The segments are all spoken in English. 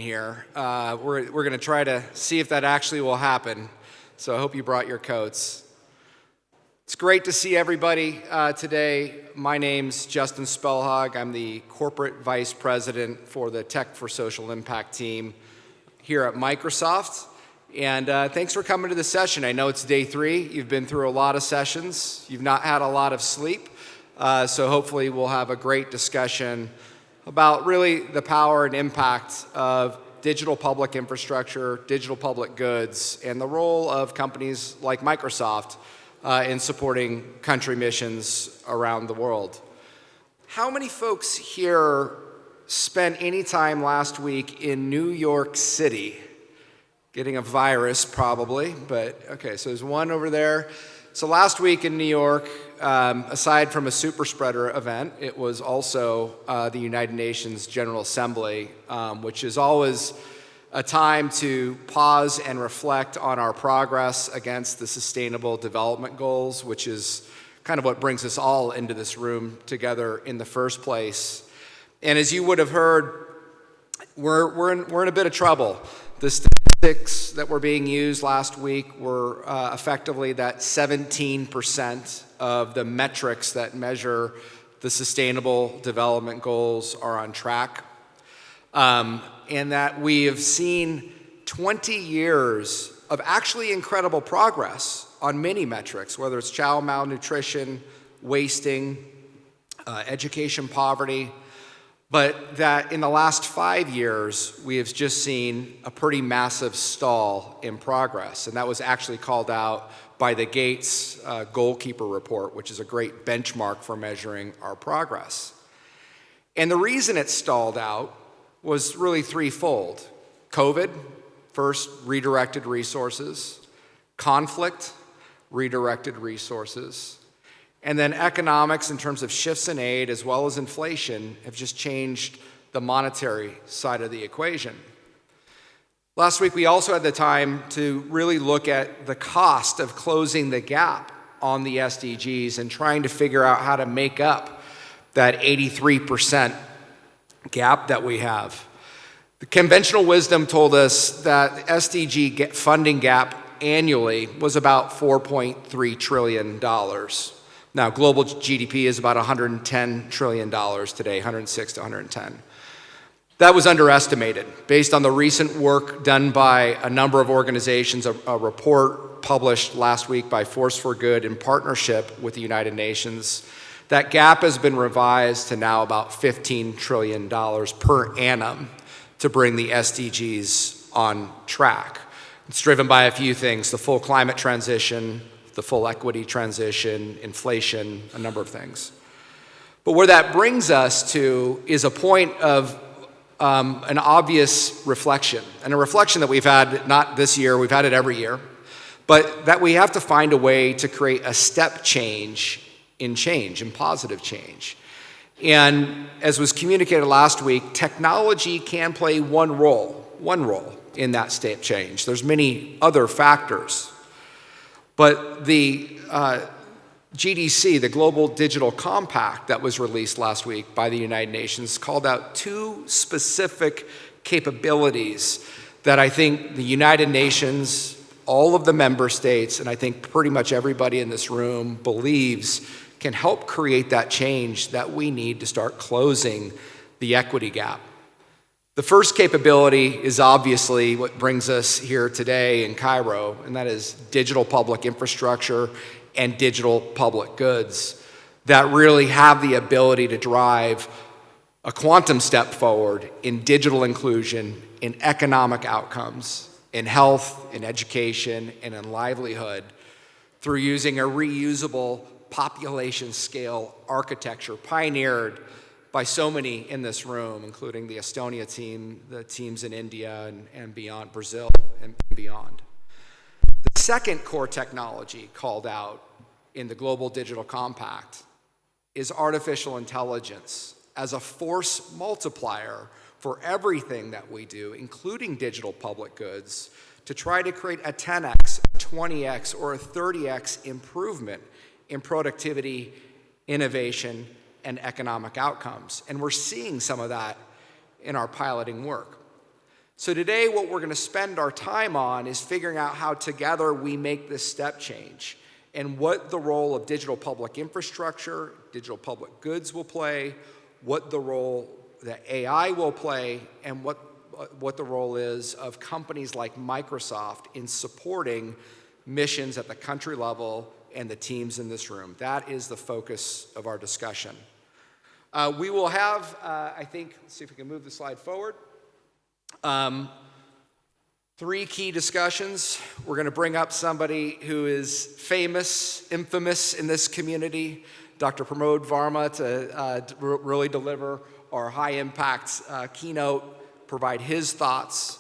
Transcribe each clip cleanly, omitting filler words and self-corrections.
here. We're going to try to see if that actually will happen. So I hope you brought your coats. It's great to see everybody today. My name's Justin Spellhog. I'm the Corporate Vice President for the Tech for Social Impact team here at Microsoft. And thanks for coming to the session. I know it's day 3. You've been through a lot of sessions. You've not had a lot of sleep. So hopefully we'll have a great discussion about really the power and impact of digital public infrastructure, digital public goods, and the role of companies like Microsoft in supporting country missions around the world. How many folks here spent any time last week in New York City? Getting a virus probably, but okay, so there's one over there. So last week in New York, aside from a super spreader event, it was also the United Nations General Assembly, which is always a time to pause and reflect on our progress against the Sustainable Development Goals, which is kind of what brings us all into this room together in the first place. And as you would have heard, we're in a bit of trouble. The statistics that were being used last week were effectively that 17% of the metrics that measure the Sustainable Development Goals are on track. And that we have seen 20 years of actually incredible progress on many metrics, whether it's child malnutrition, wasting, education poverty, but that in the last 5 years, we have just seen a pretty massive stall in progress. And that was actually called out by the Gates Goalkeeper Report, which is a great benchmark for measuring our progress. And the reason it stalled out was really threefold. COVID, first, redirected resources. Conflict, redirected resources. And then economics in terms of shifts in aid as well as inflation have just changed the monetary side of the equation. Last week we also had the time to really look at the cost of closing the gap on the SDGs and trying to figure out how to make up that 83% gap that we have. The conventional wisdom told us that SDG funding gap annually was about $4.3 trillion. Now, global GDP is about $110 trillion today, 106 to 110. That was underestimated based on the recent work done by a number of organizations, a report published last week by Force for Good in partnership with the United Nations. That gap has been revised to now about $15 trillion per annum to bring the SDGs on track. It's driven by a few things: the full climate transition, the full equity transition, inflation, a number of things. But where that brings us to is a point of an obvious reflection, and a reflection that we've had not this year, we've had it every year, but that we have to find a way to create a step change, in positive change. And as was communicated last week, technology can play one role in that step change. There's many other factors. But the GDC, the Global Digital Compact that was released last week by the United Nations, called out 2 specific capabilities that I think the United Nations, all of the member states, and I think pretty much everybody in this room believes can help create that change that we need to start closing the equity gap. The first capability is obviously what brings us here today in Cairo, and that is digital public infrastructure and digital public goods that really have the ability to drive a quantum step forward in digital inclusion, in economic outcomes, in health, in education, and in livelihood through using a reusable population scale architecture pioneered by so many in this room, including the Estonia team, the teams in India and beyond, Brazil and beyond. The second core technology called out in the Global Digital Compact is artificial intelligence as a force multiplier for everything that we do, including digital public goods, to try to create a 10x, a 20x, or a 30x improvement in productivity, innovation, and economic outcomes. And we're seeing some of that in our piloting work. So today what we're going to spend our time on is figuring out how together we make this step change and what the role of digital public infrastructure, digital public goods will play, what the role that AI will play, and what the role is of companies like Microsoft in supporting missions at the country level and the teams in this room. That is the focus of our discussion. We will have, I think, let's see if we can move the slide forward. 3 key discussions. We're going to bring up somebody who is famous, infamous in this community, Dr. Pramod Varma, to really deliver our high-impact keynote, provide his thoughts.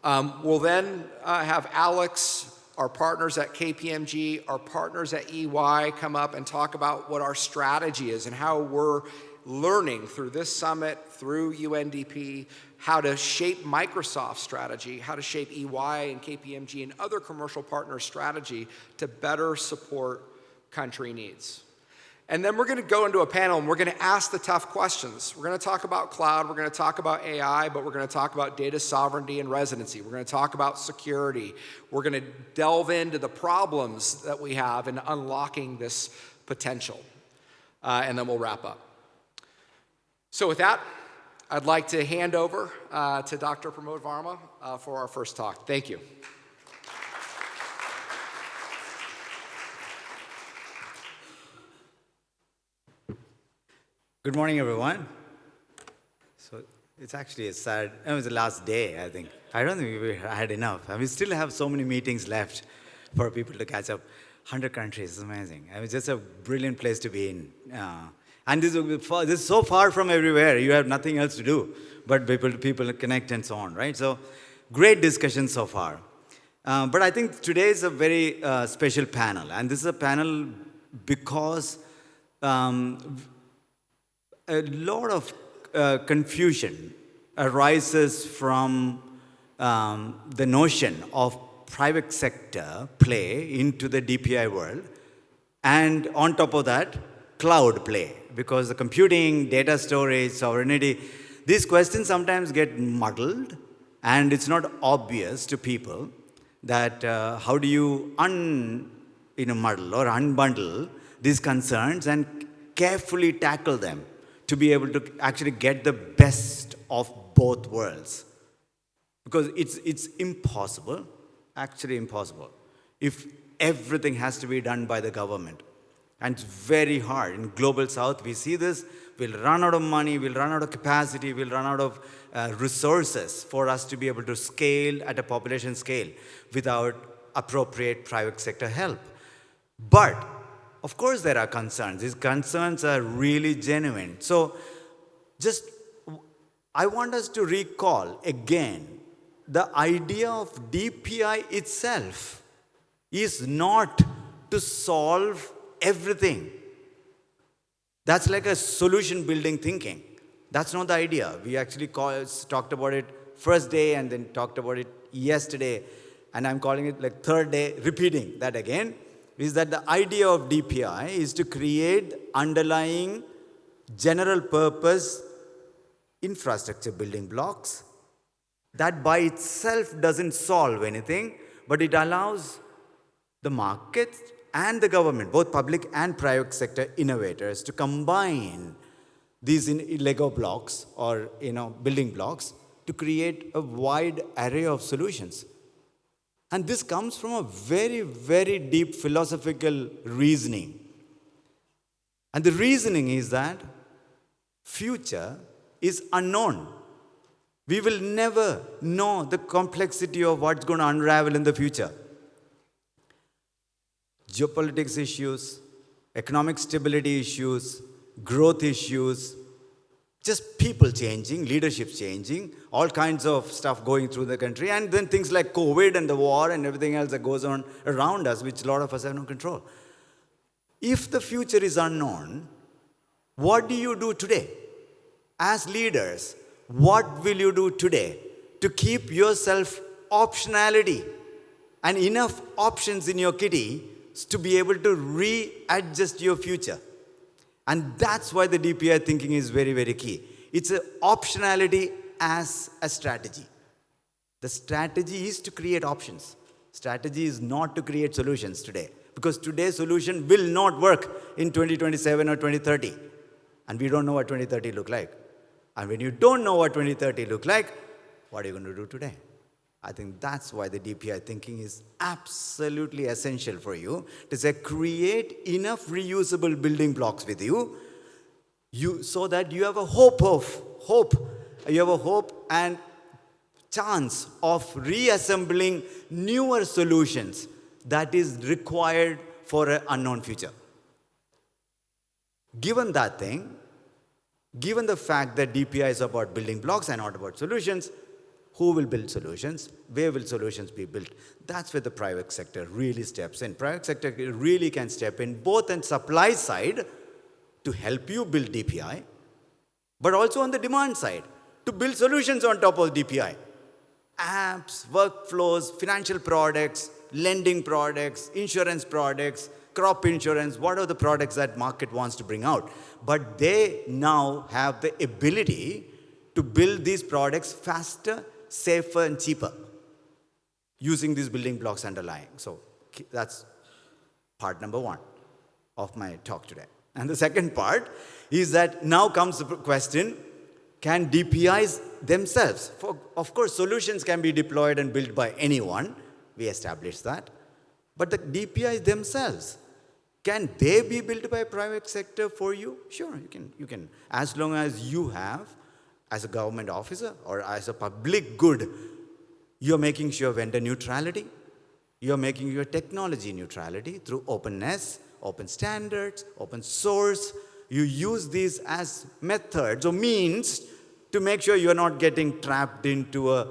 We'll then have Alex, our partners at KPMG, our partners at EY come up and talk about what our strategy is and how we're learning through this summit, through UNDP, how to shape Microsoft's strategy, how to shape EY and KPMG and other commercial partners' strategy to better support country needs. And then we're going to go into a panel and we're going to ask the tough questions. We're going to talk about cloud, we're going to talk about AI, but we're going to talk about data sovereignty and residency. We're going to talk about security. We're going to delve into the problems that we have in unlocking this potential. And then we'll wrap up. So with that, I'd like to hand over to Dr. Pramod Varma for our first talk. Thank you. Good morning, everyone. So it's actually a sad, it was the last day, I think. I don't think we had enough. We still have so many meetings left for people to catch up. 100 countries, it's amazing. It's just a brilliant place to be in. And this is so far from everywhere. You have nothing else to do but people connect and so on, right? So great discussion so far. But I think today is a very special panel. And this is a panel because a lot of confusion arises from the notion of private sector play into the DPI world, and on top of that, cloud play, because the computing, data storage, sovereignty, these questions sometimes get muddled, and it's not obvious to people that how do you muddle or unbundle these concerns and carefully tackle them to be able to actually get the best of both worlds. Because it's impossible, actually impossible, if everything has to be done by the government. And it's very hard. In Global South, we see this. We'll run out of money, we'll run out of capacity, we'll run out of resources for us to be able to scale at a population scale without appropriate private sector help. But of course, there are concerns. These concerns are really genuine. So I want us to recall again, the idea of DPI itself is not to solve everything. That's like a solution building thinking. That's not the idea. We actually talked about it first day and then talked about it yesterday. And I'm calling it like third day, repeating that again. Is that the idea of DPI is to create underlying general purpose infrastructure building blocks that by itself doesn't solve anything, but it allows the market and the government, both public and private sector innovators, to combine these Lego blocks or building blocks to create a wide array of solutions. And this comes from a very, very deep philosophical reasoning. And the reasoning is that future is unknown. We will never know the complexity of what's going to unravel in the future. Geopolitics issues, economic stability issues, growth issues, just people changing, leadership changing, all kinds of stuff going through the country, and then things like COVID and the war and everything else that goes on around us, which a lot of us have no control. If the future is unknown, what do you do today? As leaders, what will you do today to keep yourself optionality and enough options in your kitty to be able to readjust your future? And that's why the DPI thinking is very, very key. It's an optionality as a strategy. The strategy is to create options. Strategy is not to create solutions today. Because today's solution will not work in 2027 or 2030. And we don't know what 2030 look like. And when you don't know what 2030 look like, what are you going to do today? I think that's why the DPI thinking is absolutely essential for you to say create enough reusable building blocks with you, so that you have a hope. You have a hope and chance of reassembling newer solutions that is required for an unknown future. Given that thing, given the fact that DPI is about building blocks and not about solutions, who will build solutions? Where will solutions be built? That's where the private sector really steps in. Private sector really can step in both on supply side to help you build DPI, but also on the demand side to build solutions on top of DPI. Apps, workflows, financial products, lending products, insurance products, crop insurance, what are the products that market wants to bring out? But they now have the ability to build these products faster, safer, and cheaper using these building blocks underlying. So that's part number one of my talk today. And the second part is that now comes the question, can DPIs themselves, of course, solutions can be deployed and built by anyone. We established that. But the DPIs themselves, can they be built by private sector for you? Sure, you can. As long as you have, as a government officer or as a public good, you're making sure vendor neutrality, you're making your technology neutrality through openness, open standards, open source. You use these as methods or means to make sure you're not getting trapped into a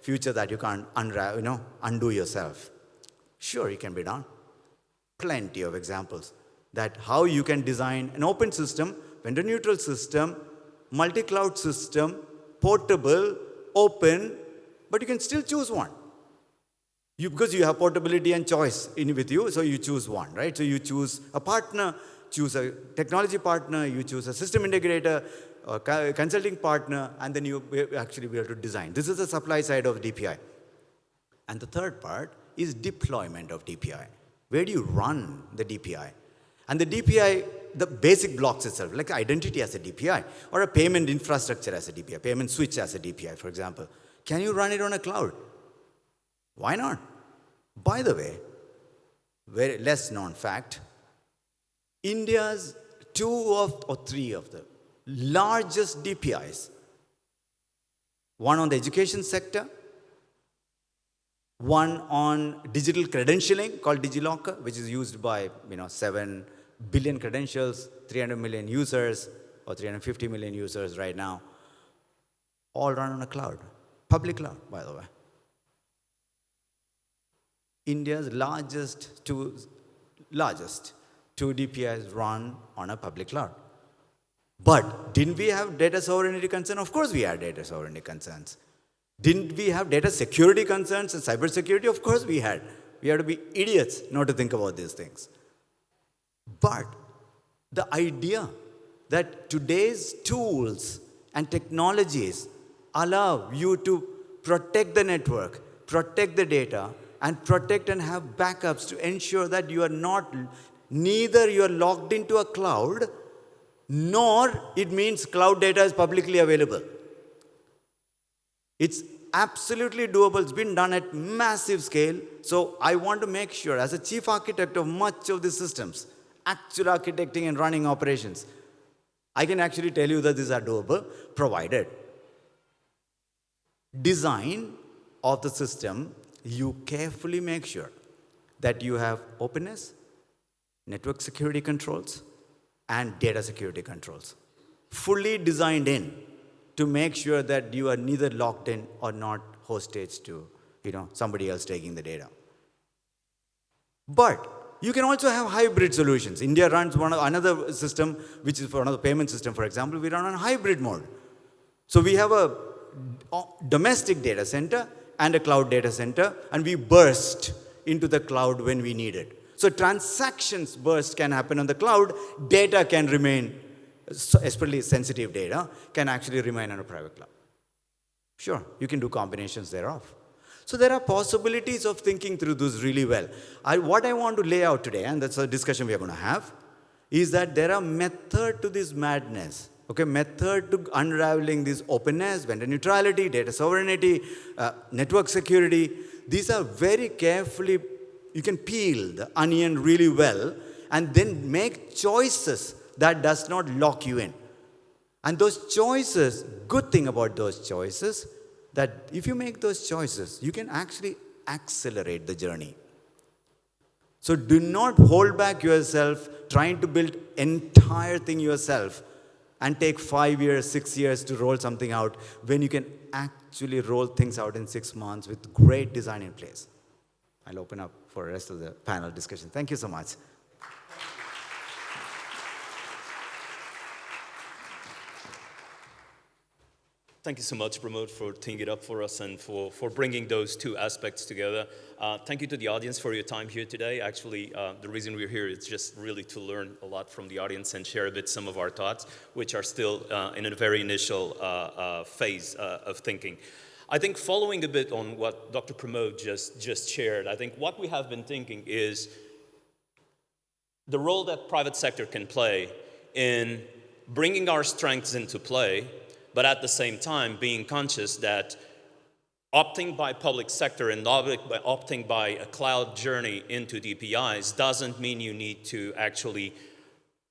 future that you can't undo yourself. Sure, it can be done. Plenty of examples that how you can design an open system, vendor neutral system, multi-cloud system, portable, open, but you can still choose one. Because you have portability and choice with you, so you choose one, right? So you choose a partner, choose a technology partner, you choose a system integrator, or consulting partner, and then you actually be able to design. This is the supply side of DPI. And the third part is deployment of DPI. Where do you run the DPI? And the DPI, the basic blocks itself, like identity as a DPI, or a payment infrastructure as a DPI, payment switch as a DPI, for example. Can you run it on a cloud? Why not? By the way, very less known fact, India's 2 or 3 of the largest DPIs, one on the education sector, one on digital credentialing called DigiLocker, which is used by 7 billion credentials, 300 million users, or 350 million users right now, all run on a cloud, public cloud, by the way. India's two DPIs run on a public cloud. But didn't we have data sovereignty concerns? Of course we had data sovereignty concerns. Didn't we have data security concerns and cyber security? Of course we had. We had to be idiots not to think about these things. But the idea that today's tools and technologies allow you to protect the network, protect the data, and protect and have backups to ensure that you are neither you are logged into a cloud, nor it means cloud data is publicly available. It's absolutely doable. It's been done at massive scale. So I want to make sure, as a chief architect of much of these systems, actual architecting and running operations, I can actually tell you that these are doable, provided design of the system, you carefully make sure that you have openness, network security controls, and data security controls fully designed in to make sure that you are neither locked in or not hostage to somebody else taking the data. But you can also have hybrid solutions. India runs another system, which is for another payment system, for example, we run on hybrid mode. So we have a domestic data center and a cloud data center, and we burst into the cloud when we need it. So transactions burst can happen on the cloud, data can remain, especially sensitive data, can actually remain on a private cloud. Sure, you can do combinations thereof. So there are possibilities of thinking through this really well. What I want to lay out today, and that's a discussion we are going to have, is that there are method to this madness. Okay, method to unraveling this openness, vendor neutrality, data sovereignty, network security. These are very carefully, you can peel the onion really well and then make choices that does not lock you in. And those choices, good thing about those choices, that if you make those choices, you can actually accelerate the journey. So do not hold back yourself trying to build entire thing yourself and take 5 years, 6 years to roll something out when you can actually roll things out in 6 months with great design in place. I'll open up for the rest of the panel discussion. Thank you so much. Thank you so much, Pramod, for teeing it up for us and for bringing those two aspects together. Thank you to the audience for your time here today. Actually, the reason we're here is just really to learn a lot from the audience and share a bit some of our thoughts, which are still in a very initial phase of thinking. I think following a bit on what Dr. Pramod just shared, I think what we have been thinking is the role that private sector can play in bringing our strengths into play, but at the same time being conscious that opting by public sector and opting by a cloud journey into DPIs doesn't mean you need to actually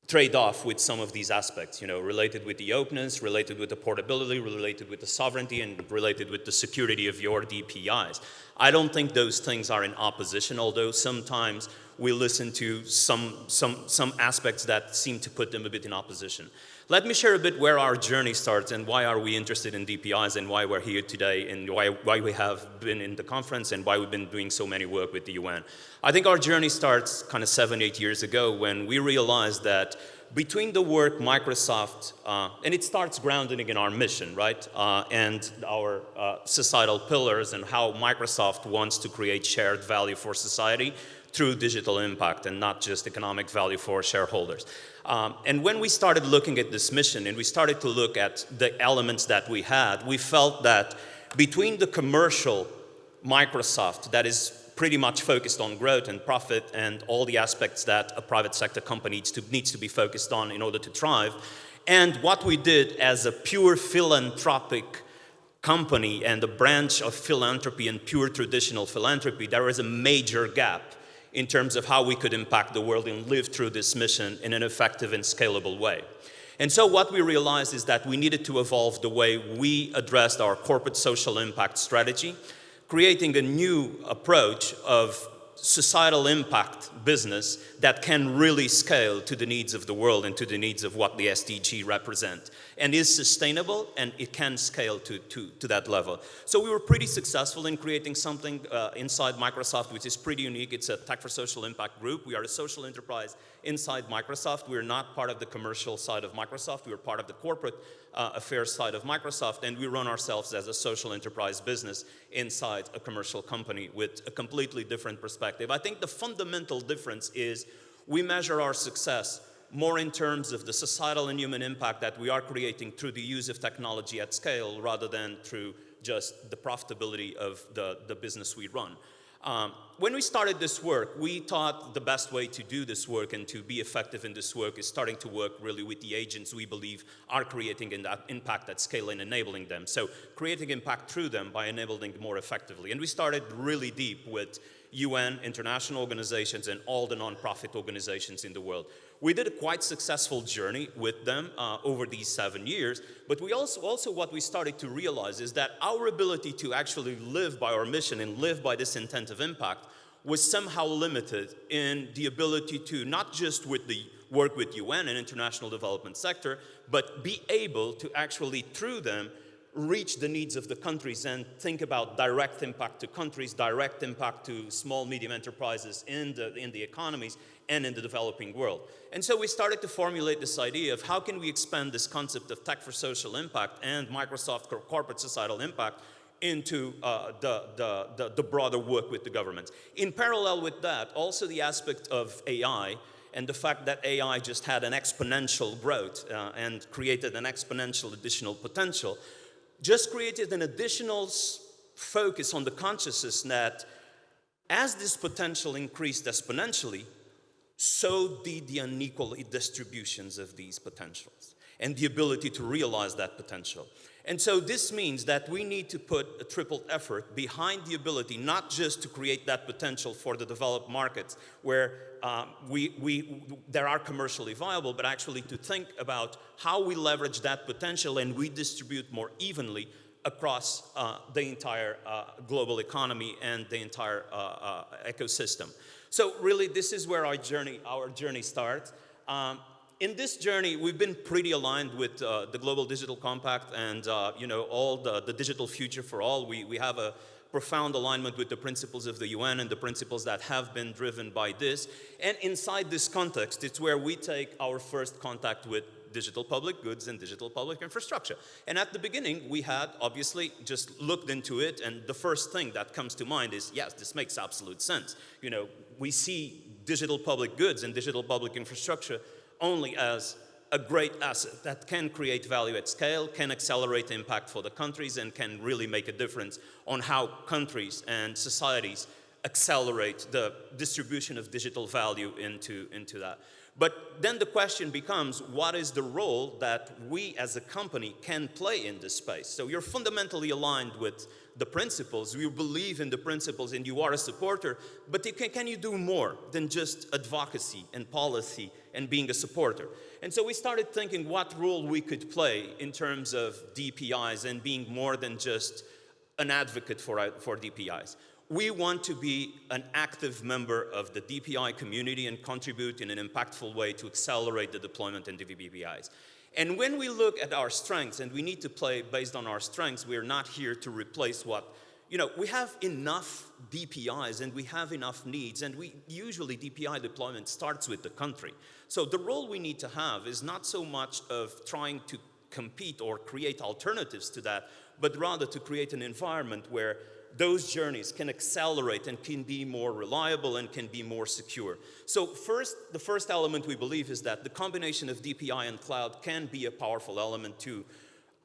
trade off with some of these aspects, related with the openness, related with the portability, related with the sovereignty, and related with the security of your DPIs. I don't think those things are in opposition, although sometimes we listen to some aspects that seem to put them a bit in opposition. Let me share a bit where our journey starts and why are we interested in DPIs and why we're here today and why we have been in the conference and why we've been doing so many work with the UN. I think our journey starts kind of 7-8 years ago when we realized that between the work Microsoft, and it starts grounding in our mission, right? And our societal pillars and how Microsoft wants to create shared value for society through digital impact and not just economic value for shareholders. And when we started looking at this mission and we started to look at the elements that we had, we felt that between the commercial Microsoft that is pretty much focused on growth and profit and all the aspects that a private sector company needs to be focused on in order to thrive, and what we did as a pure philanthropic company and a branch of philanthropy and pure traditional philanthropy, there is a major gap in terms of how we could impact the world and live through this mission in an effective and scalable way. And so what we realized is that we needed to evolve the way we addressed our corporate social impact strategy, creating a new approach of societal impact business that can really scale to the needs of the world and to the needs of what the SDG represent, and is sustainable and it can scale to that level. So we were pretty successful in creating something inside Microsoft which is pretty unique. It's a Tech for Social Impact group. We are a social enterprise inside Microsoft. We're not part of the commercial side of Microsoft. We're part of the corporate affairs side of Microsoft, and we run ourselves as a social enterprise business inside a commercial company with a completely different perspective. I think the fundamental difference is we measure our success more in terms of the societal and human impact that we are creating through the use of technology at scale rather than through just the profitability of the business we run. When we started this work, we thought the best way to do this work and to be effective in this work is starting to work really with the agents we believe are creating impact at scale and enabling them. So creating impact through them by enabling them more effectively. And we started really deep with UN, international organizations, and all the nonprofit organizations in the world. We did a quite successful journey with them over these 7 years, but we also what we started to realize is that our ability to actually live by our mission and live by this intent of impact was somehow limited in the ability to not just with the work with UN and international development sector, but be able to actually through them reach the needs of the countries and think about direct impact to countries, direct impact to small, medium enterprises in the economies and in the developing world. And so we started to formulate this idea of how can we expand this concept of tech for social impact and Microsoft corporate societal impact into the broader work with the government. In parallel with that, also the aspect of AI and the fact that AI just had an exponential growth and created an exponential additional potential just created an additional focus on the consciousness that as this potential increased exponentially, so did the unequal distributions of these potentials and the ability to realize that potential. And so this means that we need to put a triple effort behind the ability not just to create that potential for the developed markets where there are commercially viable, but actually to think about how we leverage that potential and we distribute more evenly across the entire global economy and the entire ecosystem. So really, this is where our journey starts. In this journey, we've been pretty aligned with the Global Digital Compact and all the digital future for all. We have a profound alignment with the principles of the UN and the principles that have been driven by this. And inside this context, it's where we take our first contact with digital public goods and digital public infrastructure. And at the beginning, we had obviously just looked into it, and the first thing that comes to mind is, yes, this makes absolute sense. We see digital public goods and digital public infrastructure only as a great asset that can create value at scale, can accelerate impact for the countries, and can really make a difference on how countries and societies accelerate the distribution of digital value into that. But then the question becomes, what is the role that we as a company can play in this space? So you're fundamentally aligned with the principles, you believe in the principles, and you are a supporter, but can you do more than just advocacy and policy and being a supporter? And so we started thinking what role we could play in terms of DPIs and being more than just an advocate for DPIs. We want to be an active member of the DPI community and contribute in an impactful way to accelerate the deployment in DPIs. And when we look at our strengths, and we need to play based on our strengths, we're not here to replace we have enough DPIs and we have enough needs, and usually DPI deployment starts with the country. So the role we need to have is not so much of trying to compete or create alternatives to that, but rather to create an environment where those journeys can accelerate and can be more reliable and can be more secure. So the first element we believe is that the combination of DPI and cloud can be a powerful element to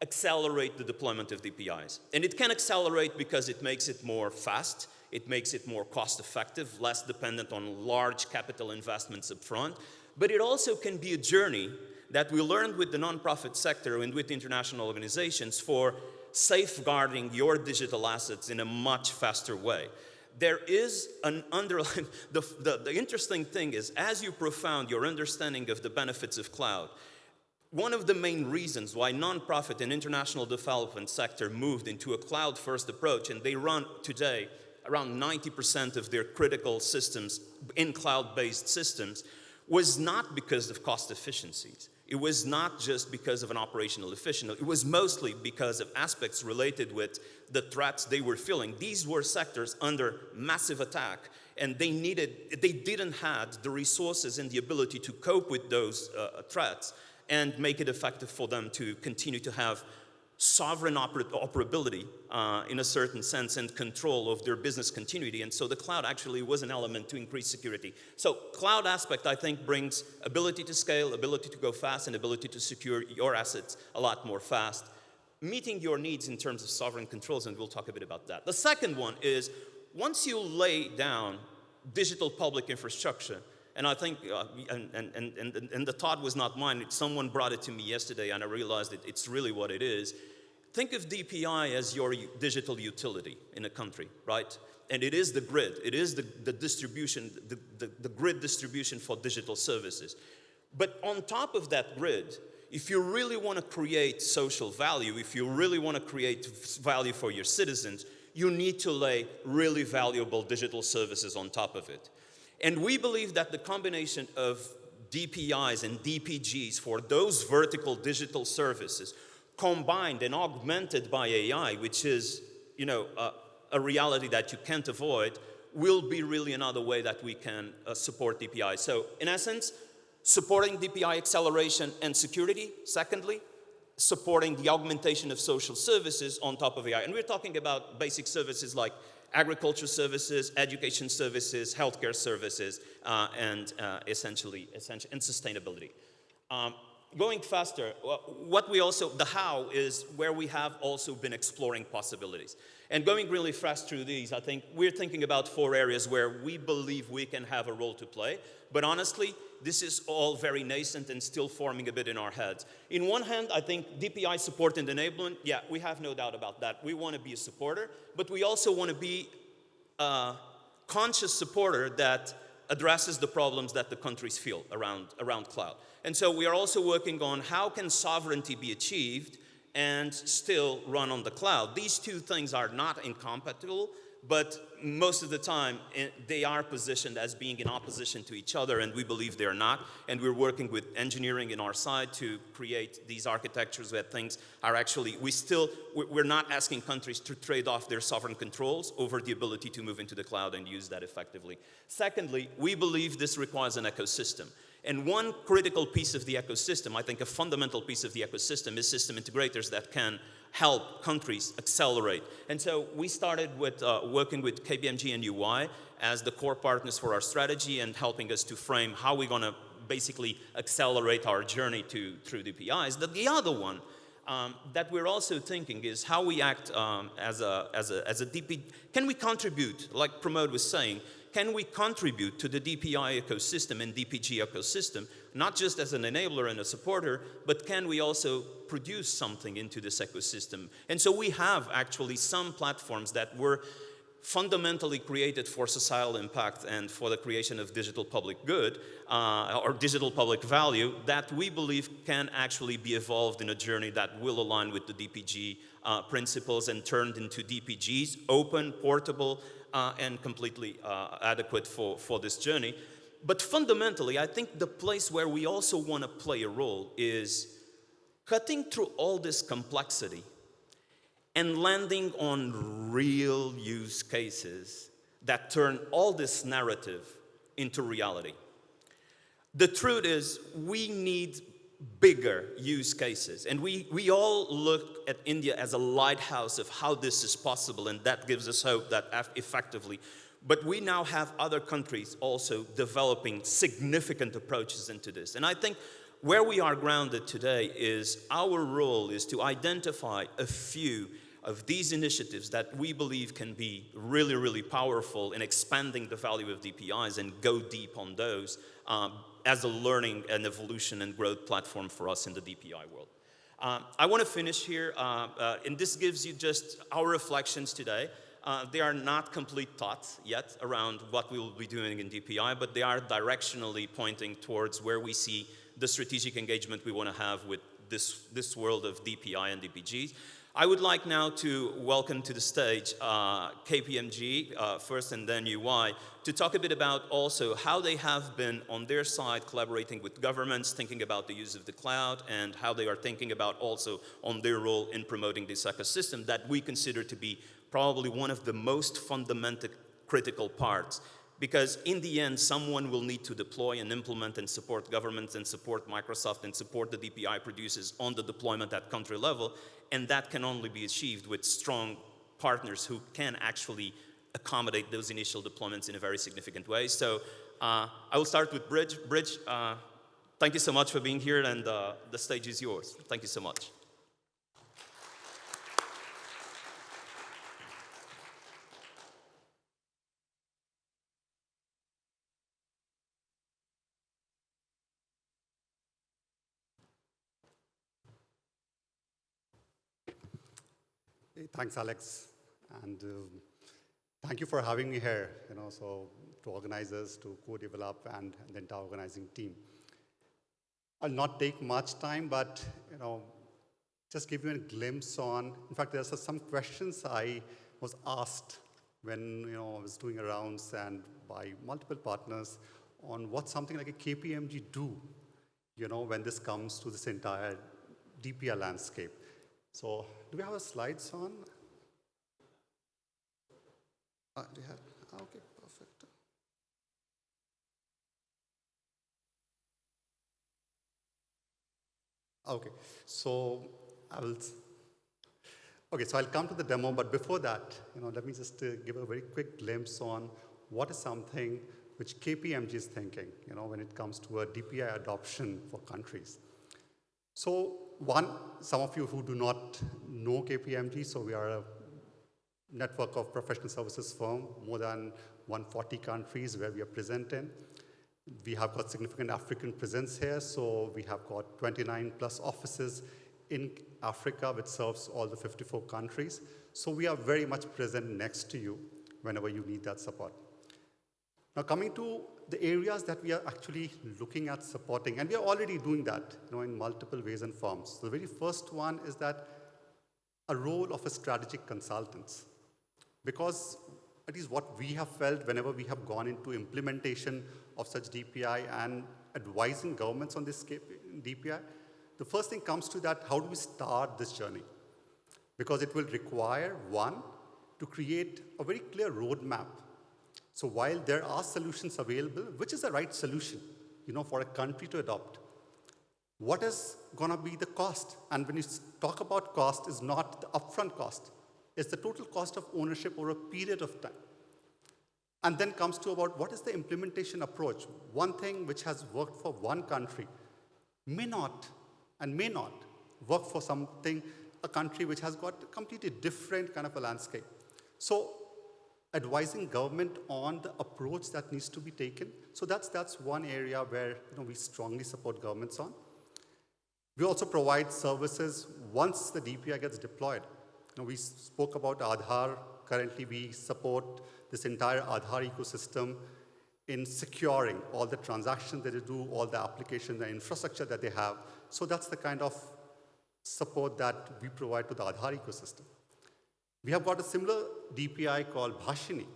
accelerate the deployment of DPIs. And it can accelerate because it makes it more fast, it makes it more cost effective, less dependent on large capital investments up front, but it also can be a journey that we learned with the nonprofit sector and with international organizations for safeguarding your digital assets in a much faster way. There is an underlying, the interesting thing is, as you profound your understanding of the benefits of cloud, one of the main reasons why nonprofit and international development sector moved into a cloud-first approach, and they run today around 90% of their critical systems in cloud-based systems, was not because of cost efficiencies. It was not just because of an operational efficiency. It was mostly because of aspects related with the threats they were feeling. These were sectors under massive attack, and they didn't have the resources and the ability to cope with those threats and make it effective for them to continue to have sovereign operability in a certain sense and control of their business continuity. And so the cloud actually was an element to increase security. So cloud aspect, I think, brings ability to scale, ability to go fast, and ability to secure your assets a lot more fast, meeting your needs in terms of sovereign controls, and we'll talk a bit about that. The second one is, once you lay down digital public infrastructure, and I think, and the thought was not mine, someone brought it to me yesterday, and I realized it's really what it is. Think of DPI as your digital utility in a country, right? And it is the grid. It is the distribution, the grid distribution for digital services. But on top of that grid, if you really want to create social value, if you really want to create value for your citizens, you need to lay really valuable digital services on top of it. And we believe that the combination of DPIs and DPGs for those vertical digital services, combined and augmented by AI, which is, a reality that you can't avoid, will be really another way that we can support DPI. So, in essence, supporting DPI acceleration and security. Secondly, supporting the augmentation of social services on top of AI. And we're talking about basic services like agriculture services, education services, healthcare services, and essentially, and sustainability. Going faster, the how is where we have also been exploring possibilities. And going really fast through these, I think we're thinking about 4 areas where we believe we can have a role to play. But honestly, this is all very nascent and still forming a bit in our heads. In one hand, I think DPI support and enablement, yeah, we have no doubt about that. We want to be a supporter, but we also want to be a conscious supporter that addresses the problems that the countries feel around cloud. And so we are also working on how can sovereignty be achieved and still run on the cloud. These two things are not incompatible, but most of the time they are positioned as being in opposition to each other, and we believe they're not. And we're working with engineering in our side to create these architectures where things are actually, we're not asking countries to trade off their sovereign controls over the ability to move into the cloud and use that effectively. Secondly, we believe this requires an ecosystem. And one critical piece of the ecosystem, I think a fundamental piece of the ecosystem, is system integrators that can help countries accelerate. And so we started with working with KPMG and EY as the core partners for our strategy and helping us to frame how we're going to basically accelerate our journey through DPIs. The other one that we're also thinking is how we act as a DP. Can we contribute, like Pramod was saying, can we contribute to the DPI ecosystem and DPG ecosystem, not just as an enabler and a supporter, but can we also produce something into this ecosystem? And so we have actually some platforms that were fundamentally created for societal impact and for the creation of digital public good or digital public value that we believe can actually be evolved in a journey that will align with the DPG principles and turned into DPGs, open, portable, and completely adequate for this journey. But fundamentally, I think the place where we also want to play a role is cutting through all this complexity and landing on real use cases that turn all this narrative into reality. The truth is, we need bigger use cases. And we all look at India as a lighthouse of how this is possible, and that gives us hope that effectively. But we now have other countries also developing significant approaches into this. And I think where we are grounded today is our role is to identify a few of these initiatives that we believe can be really, really powerful in expanding the value of DPIs and go deep on those as a learning and evolution and growth platform for us in the DPI world. I want to finish here, and this gives you just our reflections today. They are not complete thoughts yet around what we will be doing in DPI, but they are directionally pointing towards where we see the strategic engagement we want to have with this world of DPI and DPGs. I would like now to welcome to the stage KPMG first and then EY to talk a bit about also how they have been on their side collaborating with governments, thinking about the use of the cloud, and how they are thinking about also on their role in promoting this ecosystem that we consider to be probably one of the most fundamental critical parts. Because in the end, someone will need to deploy and implement and support governments and support Microsoft and support the DPI producers on the deployment at country level. And that can only be achieved with strong partners who can actually accommodate those initial deployments in a very significant way. So I will start with Bridge. Bridge, thank you so much for being here, and the stage is yours. Thank you so much. Thanks, Alex, and thank you for having me here. So to organize this, to co-develop, and the entire organizing team. I'll not take much time, but just give you a glimpse on. In fact, there's some questions I was asked when I was doing rounds and by multiple partners on what something like a KPMG do, when this comes to this entire DPI landscape. So, do we have slides on? Do you have? Okay, perfect. Okay, so I'll come to the demo, but before that, let me just give a very quick glimpse on what is something which KPMG is thinking, when it comes to a DPI adoption for countries. So some of you who do not know KPMG, so we are a network of professional services firm, more than 140 countries where we are present in. We have got significant African presence here, so we have got 29 plus offices in Africa, which serves all the 54 countries. So we are very much present next to you whenever you need that support. Now coming to the areas that we are actually looking at supporting, and we are already doing that in multiple ways and forms. So the very first one is that a role of a strategic consultants. Because at least what we have felt whenever we have gone into implementation of such DPI and advising governments on this DPI, the first thing comes to that, how do we start this journey? Because it will require, one, to create a very clear roadmap. So while there are solutions available, which is the right solution for a country to adopt? What is going to be the cost? And when you talk about cost, is not the upfront cost. It's the total cost of ownership over a period of time. And then comes to about what is the implementation approach. One thing which has worked for one country may not work for a country which has got a completely different kind of a landscape. So advising government on the approach that needs to be taken. So that's one area where we strongly support governments on. We also provide services once the DPI gets deployed. We spoke about Aadhaar. Currently, we support this entire Aadhaar ecosystem in securing all the transactions that they do, all the application, the infrastructure that they have. So that's the kind of support that we provide to the Aadhaar ecosystem. We have got a similar DPI called Bhashini,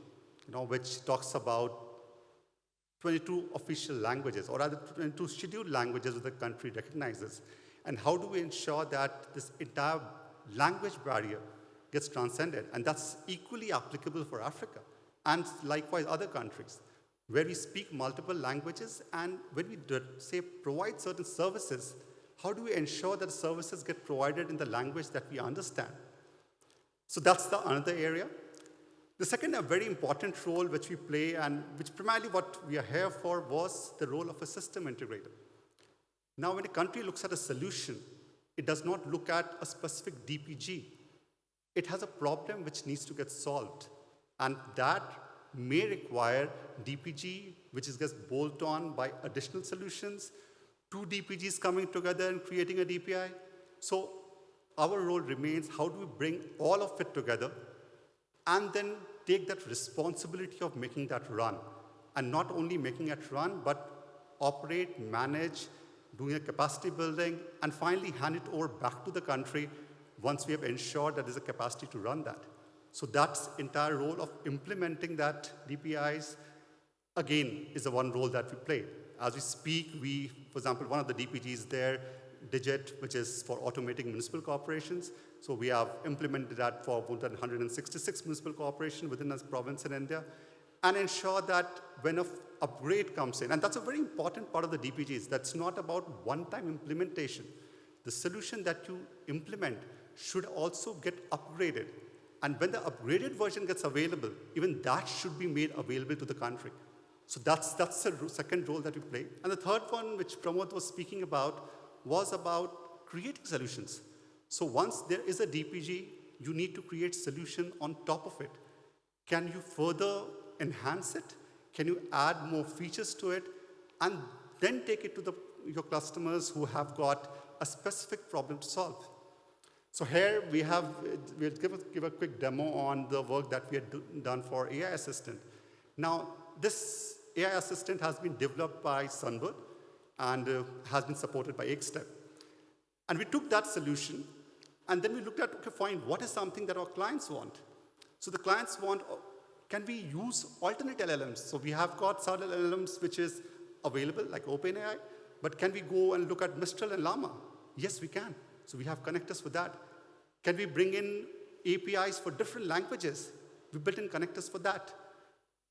which talks about 22 official languages, or rather 22 scheduled languages that the country recognizes. And how do we ensure that this entire language barrier gets transcended? And that's equally applicable for Africa, and likewise other countries, where we speak multiple languages, and when we provide certain services, how do we ensure that services get provided in the language that we understand? So that's another area. The second, a very important role which we play, and which primarily what we are here for, was the role of a system integrator. Now, when a country looks at a solution, it does not look at a specific DPG. It has a problem which needs to get solved. And that may require DPG, which gets bolted on by additional solutions, two DPGs coming together and creating a DPI. So our role remains, how do we bring all of it together and then take that responsibility of making that run? And not only making it run, but operate, manage, doing a capacity building, and finally hand it over back to the country once we have ensured that there's a capacity to run that. So that's entire role of implementing that DPIs, again, is the one role that we play. As we speak, for example, one of the DPGs there, Digit, which is for automating municipal corporations. So we have implemented that for more than 166 municipal corporations within a province in India, and ensure that when an upgrade comes in, and that's a very important part of the DPGs, that's not about one-time implementation. The solution that you implement should also get upgraded. And when the upgraded version gets available, even that should be made available to the country. So that's the second role that we play. And the third one, which Pramod was speaking about, was about creating solutions. So once there is a DPG, you need to create solution on top of it. Can you further enhance it? Can you add more features to it? And then take it to your customers who have got a specific problem to solve. So here we'll give a quick demo on the work that we had done for AI Assistant. Now, this AI Assistant has been developed by Sunbird and has been supported by Xstep. And we took that solution, and then we looked at, okay, fine, what is something that our clients want? So the clients want, can we use alternate LLMs? So we have got several LLMs which is available, like OpenAI, but can we go and look at Mistral and Llama? Yes, we can. So we have connectors for that. Can we bring in APIs for different languages? We built in connectors for that.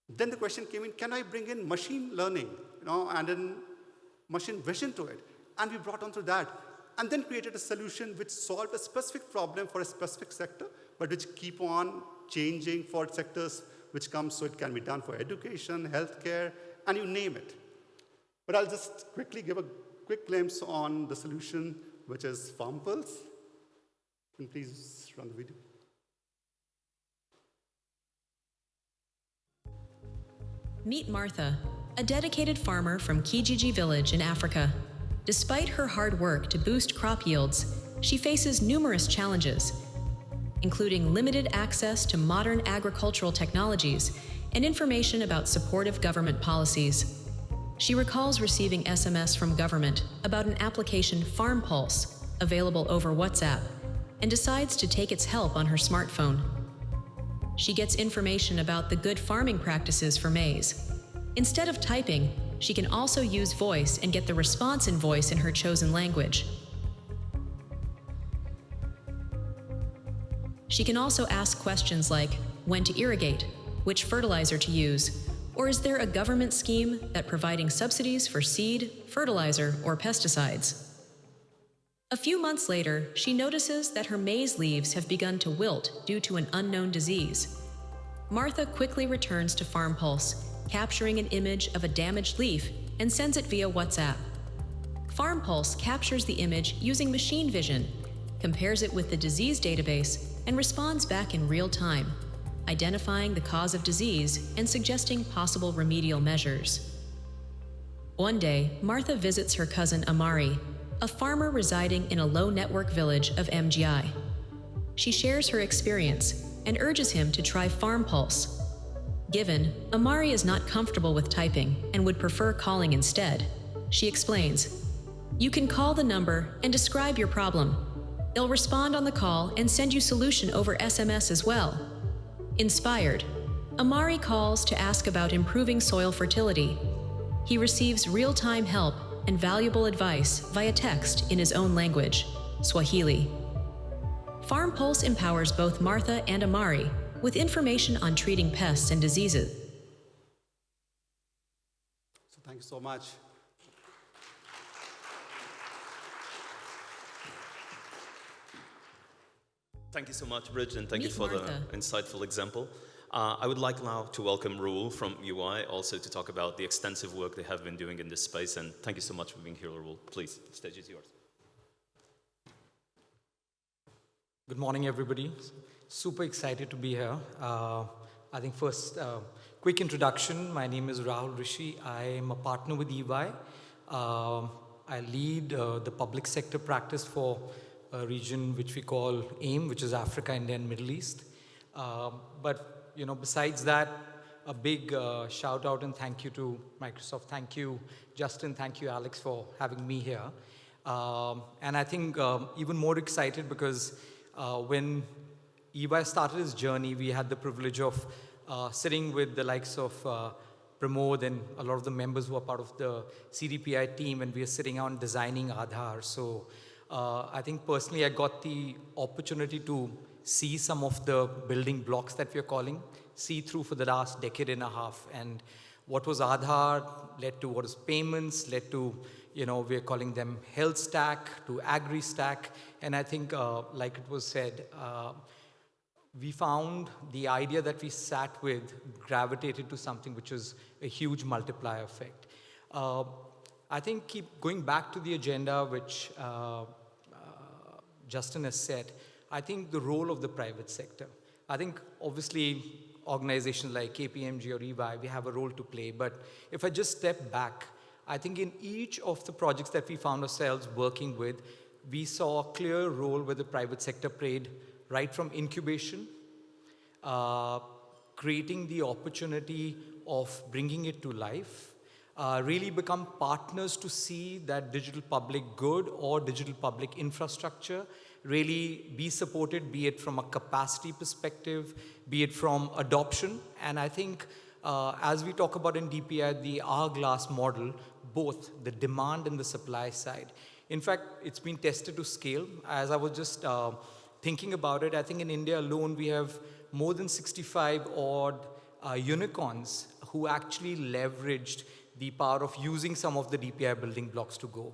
Then the question came in, can I bring in machine learning, and then machine vision to it? And we brought onto that, and then created a solution which solved a specific problem for a specific sector, but which keep on changing for sectors which come, so it can be done for education, healthcare, and you name it. But I'll just quickly give a quick glimpse on the solution, which is FarmPulse. Can you please run the video? Meet Martha, a dedicated farmer from Kijiji village in Africa. Despite her hard work to boost crop yields, she faces numerous challenges, including limited access to modern agricultural technologies and information about supportive government policies. She recalls receiving SMS from government about an application Farm Pulse, available over WhatsApp, and decides to take its help on her smartphone. She gets information about the good farming practices for maize. Instead of typing, she can also use voice and get the response in voice in her chosen language. She can also ask questions like when to irrigate, which fertilizer to use, or is there a government scheme that providing subsidies for seed, fertilizer, or pesticides? A few months later, she notices that her maize leaves have begun to wilt due to an unknown disease. Martha quickly returns to Farm Pulse, capturing an image of a damaged leaf and sends it via WhatsApp. Farm Pulse captures the image using machine vision, compares it with the disease database, and responds back in real time, identifying the cause of disease and suggesting possible remedial measures. One day, Martha visits her cousin Amari, a farmer residing in a low-network village of MGI. She shares her experience and urges him to try Farm Pulse. Given Amari is not comfortable with typing and would prefer calling instead, she explains, "You can call the number and describe your problem. They'll respond on the call and send you solution over SMS as well." Inspired, Amari calls to ask about improving soil fertility. He receives real-time help and valuable advice via text in his own language, Swahili. Farm Pulse empowers both Martha and Amari with information on treating pests and diseases. So thank you so much. Thank you so much, Bridge, and thank you Meet for Martha. the insightful example. I would like now to welcome Raul from EY also to talk about the extensive work they have been doing in this space. And thank you so much for being here, Raul. Please, the stage is yours. Good morning, everybody. Super excited to be here. I think first, quick introduction. My name is Rahul Rishi. I am a partner with EY. I lead the public sector practice for a region which we call AIM, which is Africa, India, and Middle East. But besides that, a big shout out and thank you to Microsoft. Thank you, Justin. Thank you, Alex, for having me here. And I think even more excited because when EY started its journey, we had the privilege of sitting with the likes of Pramod and a lot of the members who are part of the CDPI team, and we are sitting on designing Aadhaar. So I think personally I got the opportunity to see some of the building blocks that we are calling, see through for the last decade and a half. And what was Aadhaar led to what is payments, led to, we're calling them health stack to agri stack. And I think, like it was said, we found the idea that we sat with gravitated to something which is a huge multiplier effect. I think keep going back to the agenda which Justin has said, I think the role of the private sector. I think obviously organizations like KPMG or EY, we have a role to play. But if I just step back, I think in each of the projects that we found ourselves working with, we saw a clear role where the private sector played right from incubation, creating the opportunity of bringing it to life, really become partners to see that digital public good or digital public infrastructure really be supported, be it from a capacity perspective, be it from adoption. And I think as we talk about in DPI, the hourglass model, both the demand and the supply side. In fact, it's been tested to scale. As I was just thinking about it, I think in India alone, we have more than 65 odd unicorns who actually leveraged the power of using some of the DPI building blocks to go.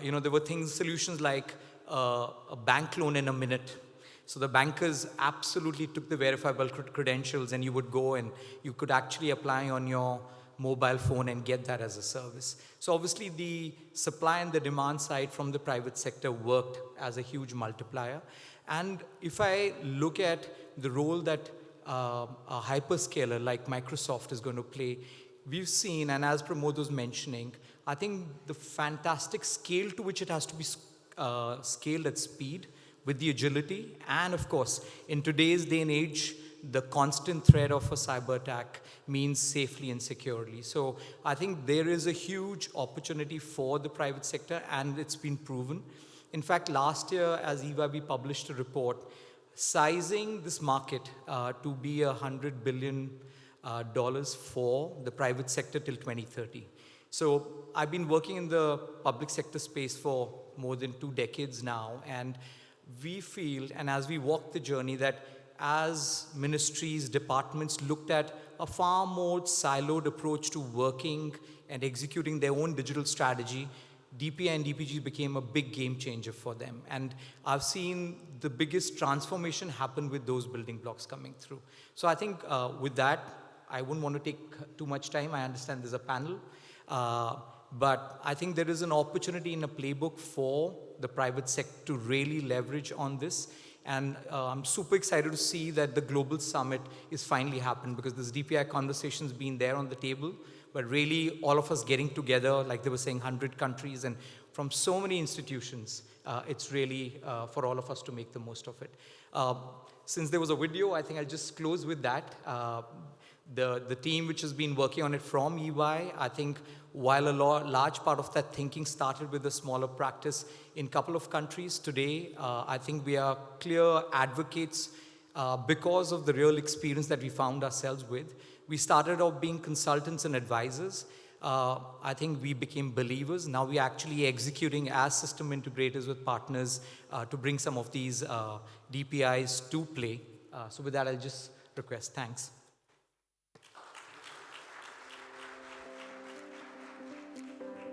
There were solutions like a bank loan in a minute. So the bankers absolutely took the verifiable credentials and you would go and you could actually apply on your mobile phone and get that as a service. So obviously the supply and the demand side from the private sector worked as a huge multiplier. And if I look at the role that a hyperscaler like Microsoft is going to play, we've seen, and as Pramod was mentioning, I think the fantastic scale to which it has to be scaled at speed with the agility, and of course, in today's day and age, the constant threat of a cyber attack means safely and securely. So I think there is a huge opportunity for the private sector, and it's been proven. In fact, last year, as EY, we published a report sizing this market to be $100 billion for the private sector till 2030. So I've been working in the public sector space for more than 2 decades now, and we feel, and as we walk the journey, that as ministries, departments looked at a far more siloed approach to working and executing their own digital strategy, DPI and DPG became a big game changer for them. And I've seen the biggest transformation happen with those building blocks coming through. So I think with that, I wouldn't want to take too much time. I understand there's a panel. But I think there is an opportunity in a playbook for the private sector to really leverage on this. And I'm super excited to see that the global summit is finally happening, because this DPI conversation's been there on the table, but really all of us getting together, like they were saying, 100 countries and from so many institutions, it's really for all of us to make the most of it. Since there was a video, I think I'll just close with that. The team which has been working on it from EY, I think while a large part of that thinking started with a smaller practice in a couple of countries, today I think we are clear advocates because of the real experience that we found ourselves with. We started off being consultants and advisors. I think we became believers. Now we are actually executing as system integrators with partners to bring some of these DPIs to play. So with that, I'll just request. Thanks.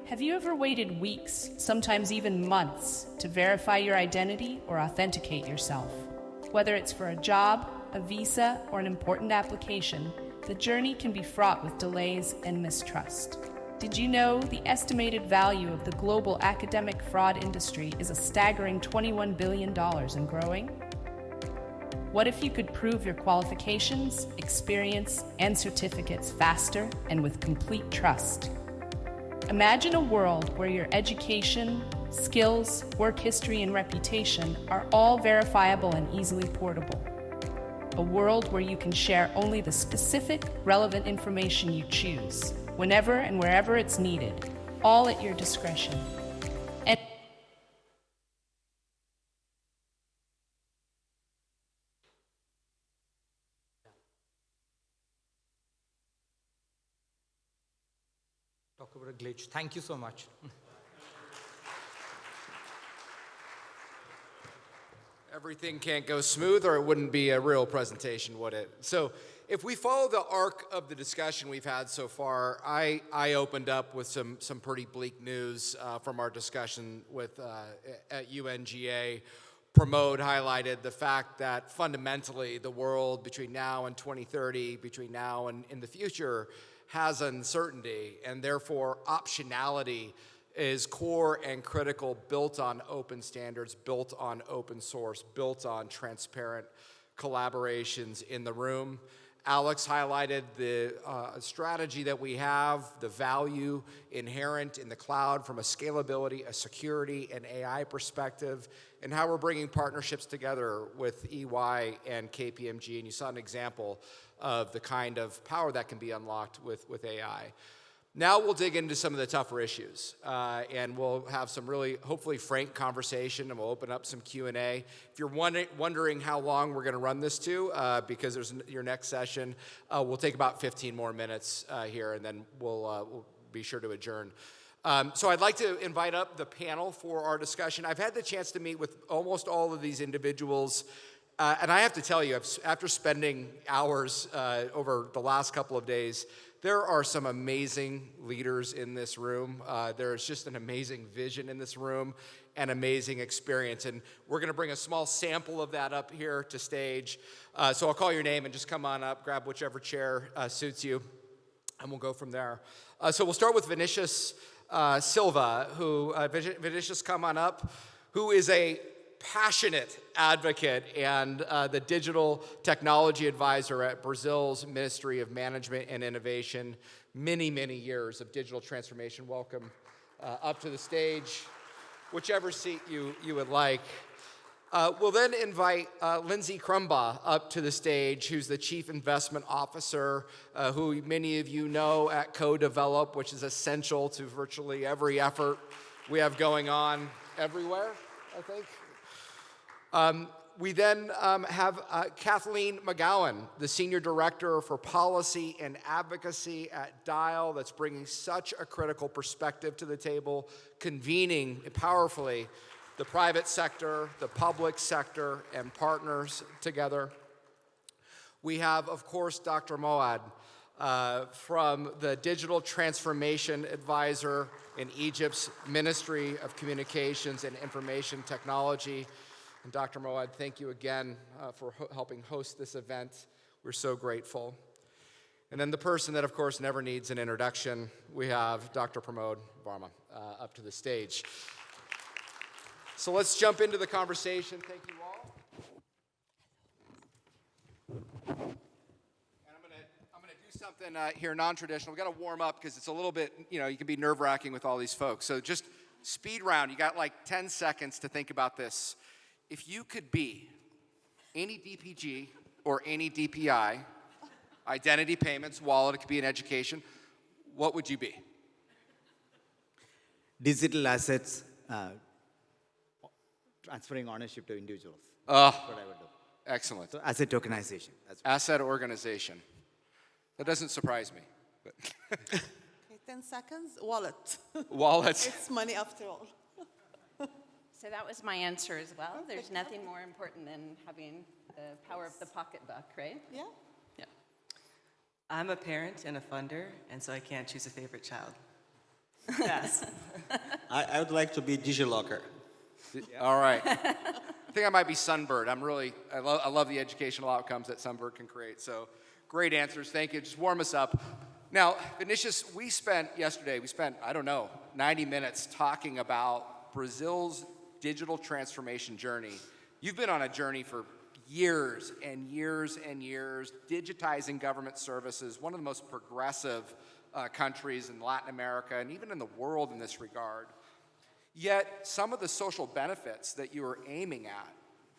Have you ever waited weeks, sometimes even months, to verify your identity or authenticate yourself? Whether it's for a job, a visa, or an important application, the journey can be fraught with delays and mistrust. Did you know the estimated value of the global academic fraud industry is a staggering $21 billion and growing? What if you could prove your qualifications, experience, and certificates faster and with complete trust? Imagine a world where your education, skills, work history, and reputation are all verifiable and easily portable. A world where you can share only the specific, relevant information you choose, whenever and wherever it's needed, all at your discretion. And Talk about a glitch. Thank you so much. Everything can't go smooth, or it wouldn't be a real presentation, would it? So if we follow the arc of the discussion we've had so far, I opened up with some pretty bleak news from our discussion with at UNGA. Pramod highlighted the fact that fundamentally the world between now and 2030, between now and in the future, has uncertainty, and therefore optionality is core and critical, built on open standards, built on open source, built on transparent collaborations in the room. Alex highlighted the strategy that we have, the value inherent in the cloud from a scalability, a security, and AI perspective, and how we're bringing partnerships together with EY and KPMG. And you saw an example of the kind of power that can be unlocked with AI. Now we'll dig into some of the tougher issues, and we'll have some really, hopefully, frank conversation, and we'll open up some Q&A. If you're wondering how long we're going to run this to, because there's your next session, we'll take about 15 more minutes here, and then we'll be sure to adjourn. So I'd like to invite up the panel for our discussion. I've had the chance to meet with almost all of these individuals, and I have to tell you, after spending hours over the last couple of days, there are some amazing leaders in this room. There's just an amazing vision in this room and amazing experience. And we're going to bring a small sample of that up here to stage. So I'll call your name and just come on up, grab whichever chair suits you, and we'll go from there. So we'll start with Vinicius Silva, who, Vinicius, come on up, who is a passionate advocate and the digital technology advisor at Brazil's Ministry of Management and Innovation. Many, many years of digital transformation. Welcome up to the stage, whichever seat you would like. We'll then invite Lindsay Crumbaugh up to the stage, who's the Chief Investment Officer, who many of you know at Co-Develop, which is essential to virtually every effort we have going on everywhere, I think. We then have Kathleen McGowan, the Senior Director for Policy and Advocacy at Dial, that's bringing such a critical perspective to the table, convening powerfully the private sector, the public sector, and partners together. We have, of course, Dr. Moad from the Digital Transformation Advisor in Egypt's Ministry of Communications and Information Technology. And Dr. Moad, thank you again for helping host this event. We're so grateful. And then the person that, of course, never needs an introduction, we have Dr. Pramod Varma up to the stage. So let's jump into the conversation. Thank you all. And I'm gonna do something here non-traditional. We got to warm up because it's a little bit, you can be nerve-wracking with all these folks. So just speed round. You got like 10 seconds to think about this. If you could be any DPG or any DPI, identity payments, wallet, it could be in education, what would you be? Digital assets, transferring ownership to individuals. That's what I would do. Excellent. So asset tokenization. Asset organization. That doesn't surprise me. But Okay, 10 seconds. Wallet. wallets. It's money after all. So that was my answer as well. There's nothing more important than having the power of the pocketbook, right? Yeah. Yeah. I'm a parent and a funder, and so I can't choose a favorite child. Yes. I would like to be DigiLocker. All right. I think I might be Sunbird. I love the educational outcomes that Sunbird can create. So great answers. Thank you. Just warm us up. Now, Vinicius, we spent, I don't know, 90 minutes talking about Brazil's digital transformation journey. You've been on a journey for years and years and years, digitizing government services, one of the most progressive countries in Latin America and even in the world in this regard. Yet some of the social benefits that you are aiming at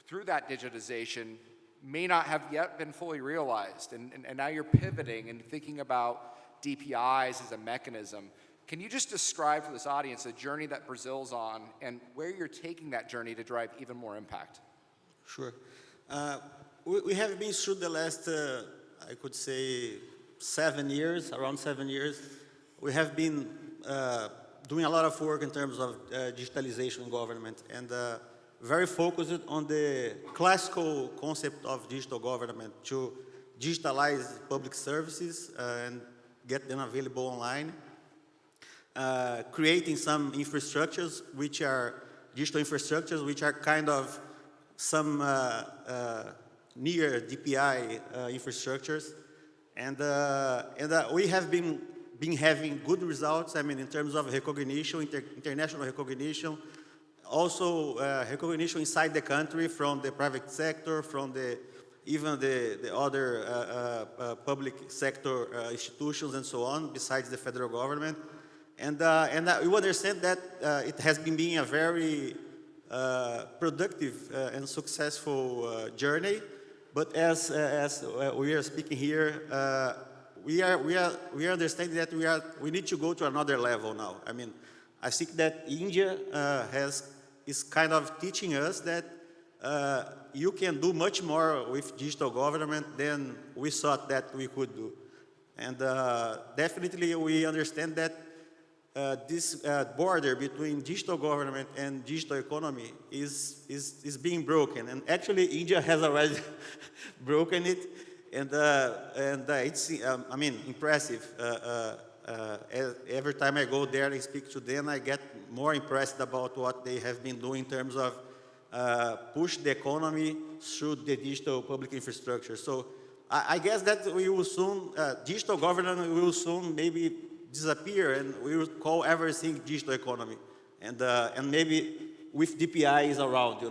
through that digitization may not have yet been fully realized. And now you're pivoting and thinking about DPIs as a mechanism. Can you just describe for this audience the journey that Brazil's on and where you're taking that journey to drive even more impact? Sure. We have been through the last, I could say, around 7 years. We have been doing a lot of work in terms of digitalization in government and very focused on the classical concept of digital government to digitalize public services and get them available online. Creating some infrastructures, which are digital infrastructures, which are kind of some near DPI infrastructures. And we have been having good results, in terms of recognition, international recognition, also recognition inside the country from the private sector, from even the other public sector institutions and so on, besides the federal government. And we understand that it has been being a very productive and successful journey. But as we are speaking here, we are understanding that we need to go to another level now. I think that India is kind of teaching us that you can do much more with digital government than we thought that we could do. And definitely we understand that this border between digital government and digital economy is being broken. And actually India has already broken it. And it's, impressive. Every time I go there and speak to them, I get more impressed about what they have been doing in terms of push the economy through the digital public infrastructure. So I guess that we will soon, digital governance will soon maybe disappear and we will call everything digital economy. And maybe with DPIs around,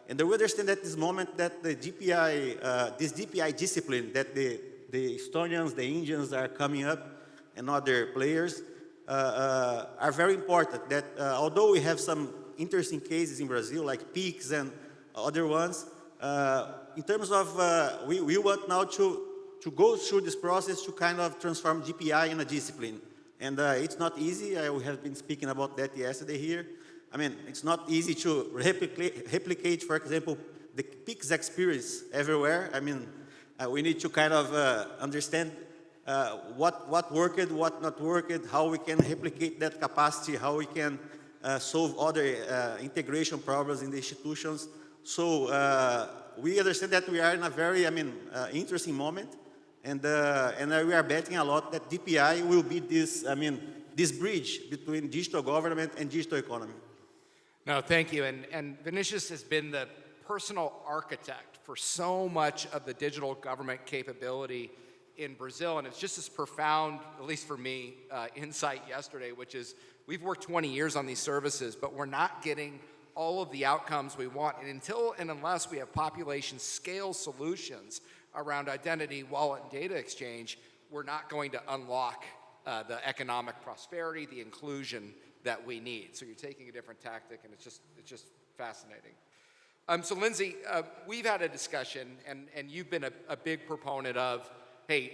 and we understand at this moment that the DPI, this DPI discipline that the Estonians, the Indians are coming up, and other players are very important. That although we have some interesting cases in Brazil, like PICs and other ones, in terms of, we want now to go through this process to kind of transform DPI in a discipline. And it's not easy. We have been speaking about that yesterday here. I mean, it's not easy to replicate, for example, the PICs experience everywhere. I mean, we need to kind of understand what worked, what not worked, how we can replicate that capacity, how we can solve other integration problems in the institutions. So we understand that we are in a very, interesting moment, and we are betting a lot that DPI will be this, this bridge between digital government and digital economy. No, thank you. And Vinicius has been the personal architect for so much of the digital government capability in Brazil. And it's just as profound, at least for me, insight yesterday, which is we've worked 20 years on these services, but we're not getting all of the outcomes we want. And until and unless we have population scale solutions around identity, wallet, and data exchange, we're not going to unlock the economic prosperity, the inclusion that we need. So you're taking a different tactic, and it's just fascinating. So Lindsay, we've had a discussion, and you've been a big proponent of, hey,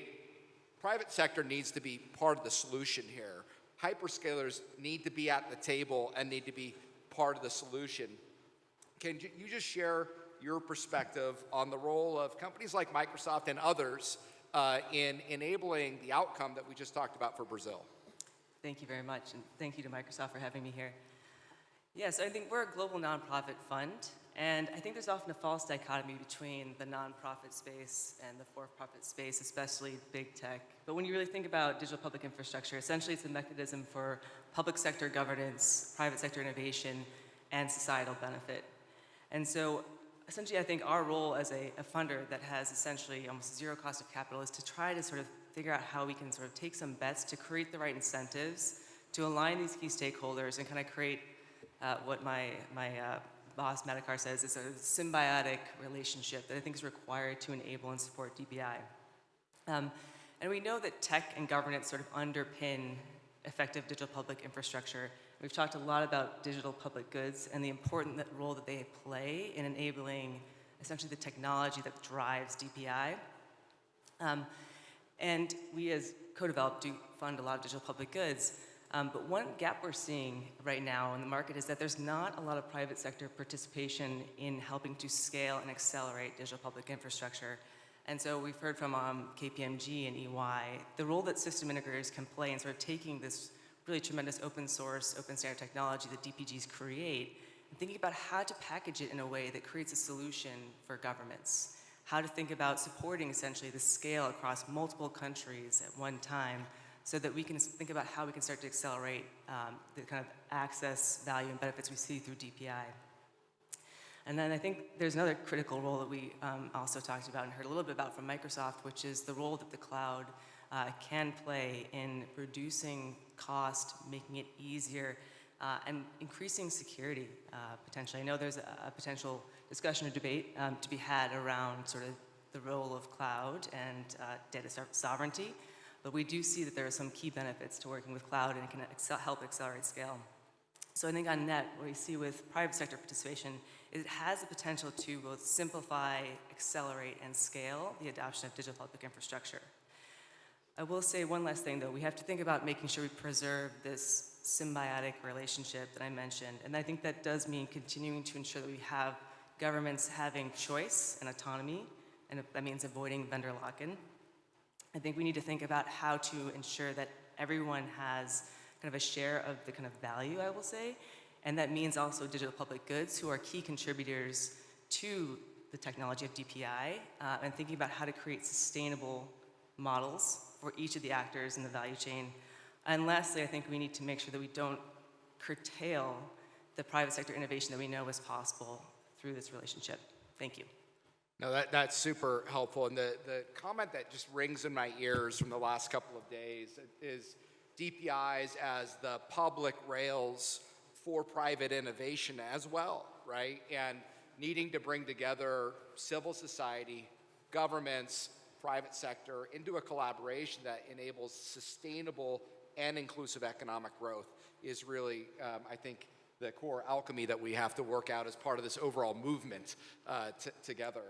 private sector needs to be part of the solution here. Hyperscalers need to be at the table and need to be part of the solution. Can you just share your perspective on the role of companies like Microsoft and others in enabling the outcome that we just talked about for Brazil? Thank you very much, and thank you to Microsoft for having me here. Yes, I think we're a global nonprofit fund, and I think there's often a false dichotomy between the nonprofit space and the for-profit space, especially big tech. But when you really think about digital public infrastructure, essentially it's a mechanism for public sector governance, private sector innovation, and societal benefit. And so essentially I think our role as a funder that has essentially almost zero cost of capital is to try to sort of figure out how we can sort of take some bets to create the right incentives, to align these key stakeholders and kind of create what my boss, Madakar, says is a symbiotic relationship that I think is required to enable and support DPI. And we know that tech and governance sort of underpin effective digital public infrastructure. We've talked a lot about digital public goods and the important role that they play in enabling essentially the technology that drives DPI. And we as co-develop do fund a lot of digital public goods. But one gap we're seeing right now in the market is that there's not a lot of private sector participation in helping to scale and accelerate digital public infrastructure. And so we've heard from KPMG and EY, the role that system integrators can play in sort of taking this really tremendous open source, open standard technology that DPGs create, and thinking about how to package it in a way that creates a solution for governments. How to think about supporting essentially the scale across multiple countries at one time, so that we can think about how we can start to accelerate the kind of access, value, and benefits we see through DPI. And then I think there's another critical role that we also talked about and heard a little bit about from Microsoft, which is the role that the cloud can play in reducing cost, making it easier, and increasing security potentially. I know there's a potential discussion or debate to be had around sort of the role of cloud and data sovereignty. But we do see that there are some key benefits to working with cloud, and it can help accelerate scale. So I think on net, what we see with private sector participation is it has the potential to both simplify, accelerate, and scale the adoption of digital public infrastructure. I will say one last thing, though. We have to think about making sure we preserve this symbiotic relationship that I mentioned. And I think that does mean continuing to ensure that we have governments having choice and autonomy, and that means avoiding vendor lock-in. I think we need to think about how to ensure that everyone has kind of a share of the kind of value, I will say, and that means also digital public goods who are key contributors to the technology of DPI, and thinking about how to create sustainable models for each of the actors in the value chain. And lastly, I think we need to make sure that we don't curtail the private sector innovation that we know is possible through this relationship. Thank you. No, that's super helpful. And the comment that just rings in my ears from the last couple of days is DPIs as the public rails for private innovation as well, right? And needing to bring together civil society, governments, private sector into a collaboration that enables sustainable and inclusive economic growth is really, I think, the core alchemy that we have to work out as part of this overall movement together.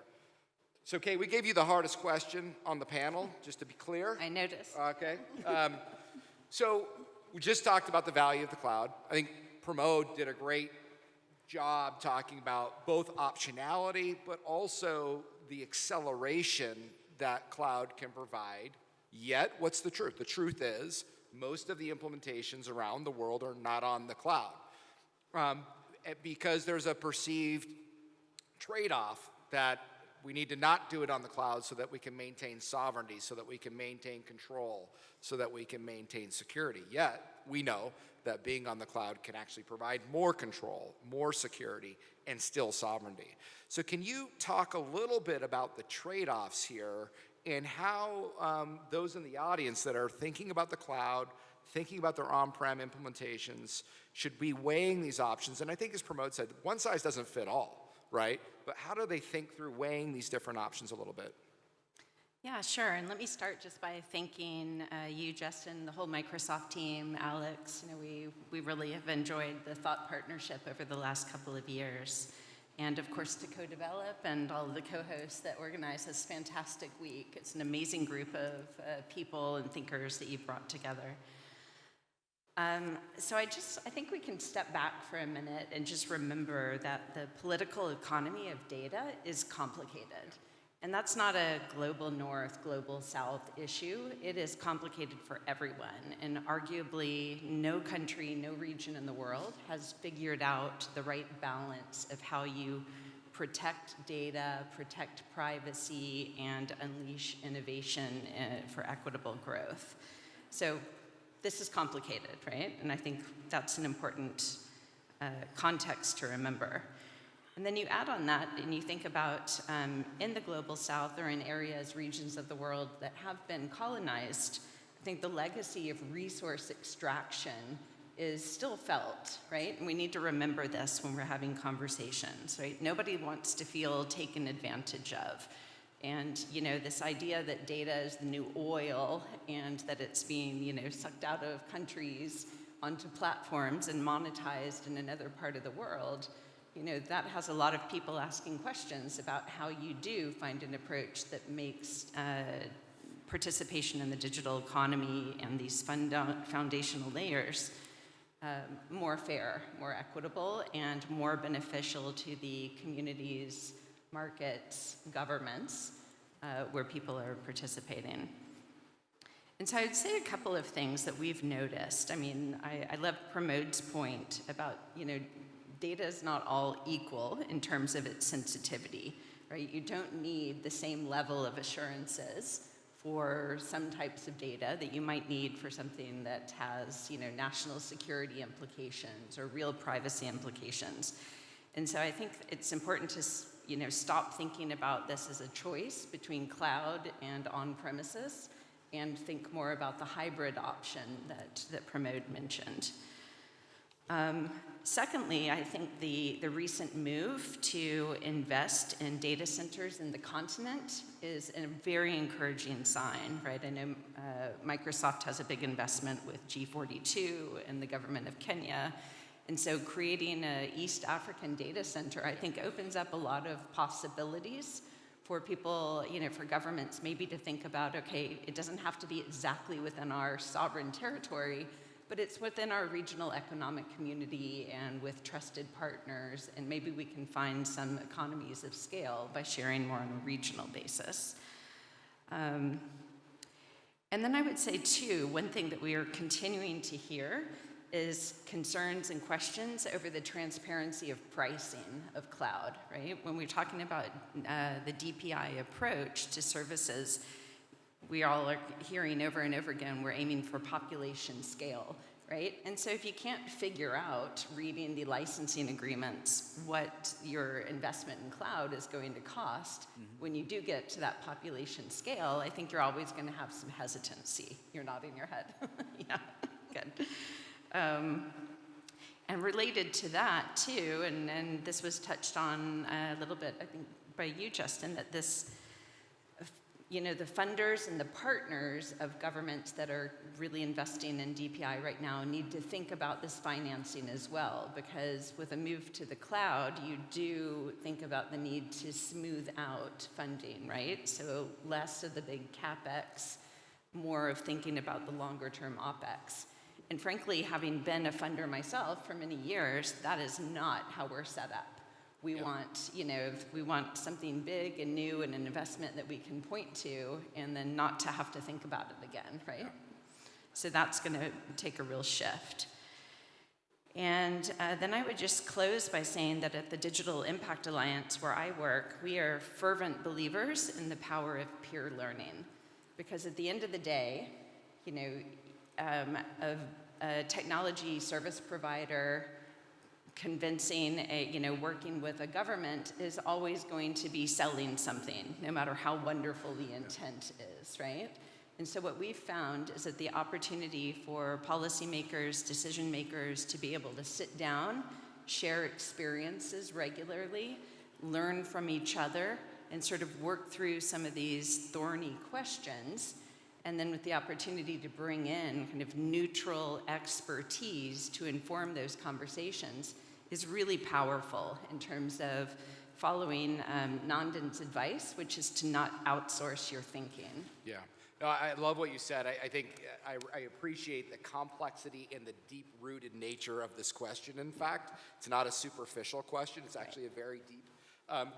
So, Kay, we gave you the hardest question on the panel, just to be clear. I noticed. Okay. So we just talked about the value of the cloud. I think Pramod did a great job talking about both optionality, but also the acceleration that cloud can provide. Yet, what's the truth? The truth is, most of the implementations around the world are not on the cloud. Because there's a perceived trade-off that we need to not do it on the cloud so that we can maintain sovereignty, so that we can maintain control, so that we can maintain security. Yet, we know that being on the cloud can actually provide more control, more security, and still sovereignty. So can you talk a little bit about the trade-offs here and how those in the audience that are thinking about the cloud, thinking about their on-prem implementations, should be weighing these options? And I think, as Pramod said, one size doesn't fit all, right? But how do they think through weighing these different options a little bit? Yeah, sure. And let me start just by thanking you, Justin, the whole Microsoft team, Alex. You know, we really have enjoyed the thought partnership over the last couple of years. And of course, to co-develop and all of the co-hosts that organize this fantastic week. It's an amazing group of people and thinkers that you've brought together. So I think we can step back for a minute and just remember that the political economy of data is complicated. And that's not a global north, global south issue. It is complicated for everyone. And arguably, no country, no region in the world has figured out the right balance of how you protect data, protect privacy, and unleash innovation for equitable growth. So this is complicated, right? And I think that's an important context to remember. And then you add on that and you think about in the global south or in areas, regions of the world that have been colonized, I think the legacy of resource extraction is still felt, right? And we need to remember this when we're having conversations, right? Nobody wants to feel taken advantage of. And, you know, this idea that data is the new oil and that it's being, you know, sucked out of countries onto platforms and monetized in another part of the world, you know, that has a lot of people asking questions about how you do find an approach that makes participation in the digital economy and these foundational layers more fair, more equitable, and more beneficial to the communities, markets, governments where people are participating. And so I would say a couple of things that we've noticed. I mean, I love Pramod's point about, you know, data is not all equal in terms of its sensitivity, right? You don't need the same level of assurances for some types of data that you might need for something that has, you know, national security implications or real privacy implications. And so I think it's important to, you know, stop thinking about this as a choice between cloud and on-premises and think more about the hybrid option that Pramod mentioned. Secondly, I think the recent move to invest in data centers in the continent is a very encouraging sign, right? I know Microsoft has a big investment with G42 and the government of Kenya. And so creating an East African data center, I think, opens up a lot of possibilities for people, you know, for governments maybe to think about, okay, it doesn't have to be exactly within our sovereign territory, but it's within our regional economic community and with trusted partners, and maybe we can find some economies of scale by sharing more on a regional basis. And then I would say, too, one thing that we are continuing to hear is concerns and questions over the transparency of pricing of cloud, right? When we're talking about the DPI approach to services, we all are hearing over and over again, we're aiming for population scale, right? And so if you can't figure out, reading the licensing agreements, what your investment in cloud is going to cost, when you do get to that population scale, I think you're always going to have some hesitancy. You're nodding your head. Yeah, good. And related to that too, and this was touched on a little bit, I think, by you, Justin, that this, the funders and the partners of governments that are really investing in DPI right now need to think about this financing as well, because with a move to the cloud, you do think about the need to smooth out funding, right? So less of the big CapEx, more of thinking about the longer term OpEx. And frankly, having been a funder myself for many years, that is not how we're set up. We want, we want something big and new and an investment that we can point to, and then not to have to think about it again, right? Yeah. So that's going to take a real shift. And then I would just close by saying that at the Digital Impact Alliance, where I work, we are fervent believers in the power of peer learning. Because at the end of the day, a technology service provider convincing working with a government is always going to be selling something, no matter how wonderful the intent is, right? And so what we've found is that the opportunity for policymakers, decision makers to be able to sit down, share experiences regularly, learn from each other, and sort of work through some of these thorny questions, and then with the opportunity to bring in kind of neutral expertise to inform those conversations is really powerful in terms of following Nandan's advice, which is to not outsource your thinking. Yeah. No, I love what you said. I think I appreciate the complexity and the deep-rooted nature of this question, in fact. It's not a superficial question. It's actually a very deep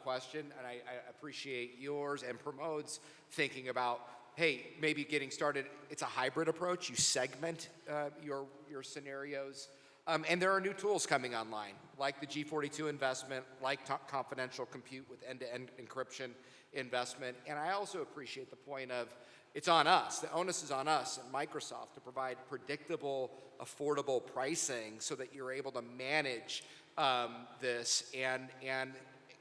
question, and I appreciate yours and Pramod's thinking about, hey, maybe getting started. It's a hybrid approach. You segment your scenarios. And there are new tools coming online, like the G42 investment, like confidential compute with end-to-end encryption investment. And I also appreciate the point of it's on us. The onus is on us and Microsoft to provide predictable, affordable pricing so that you're able to manage this and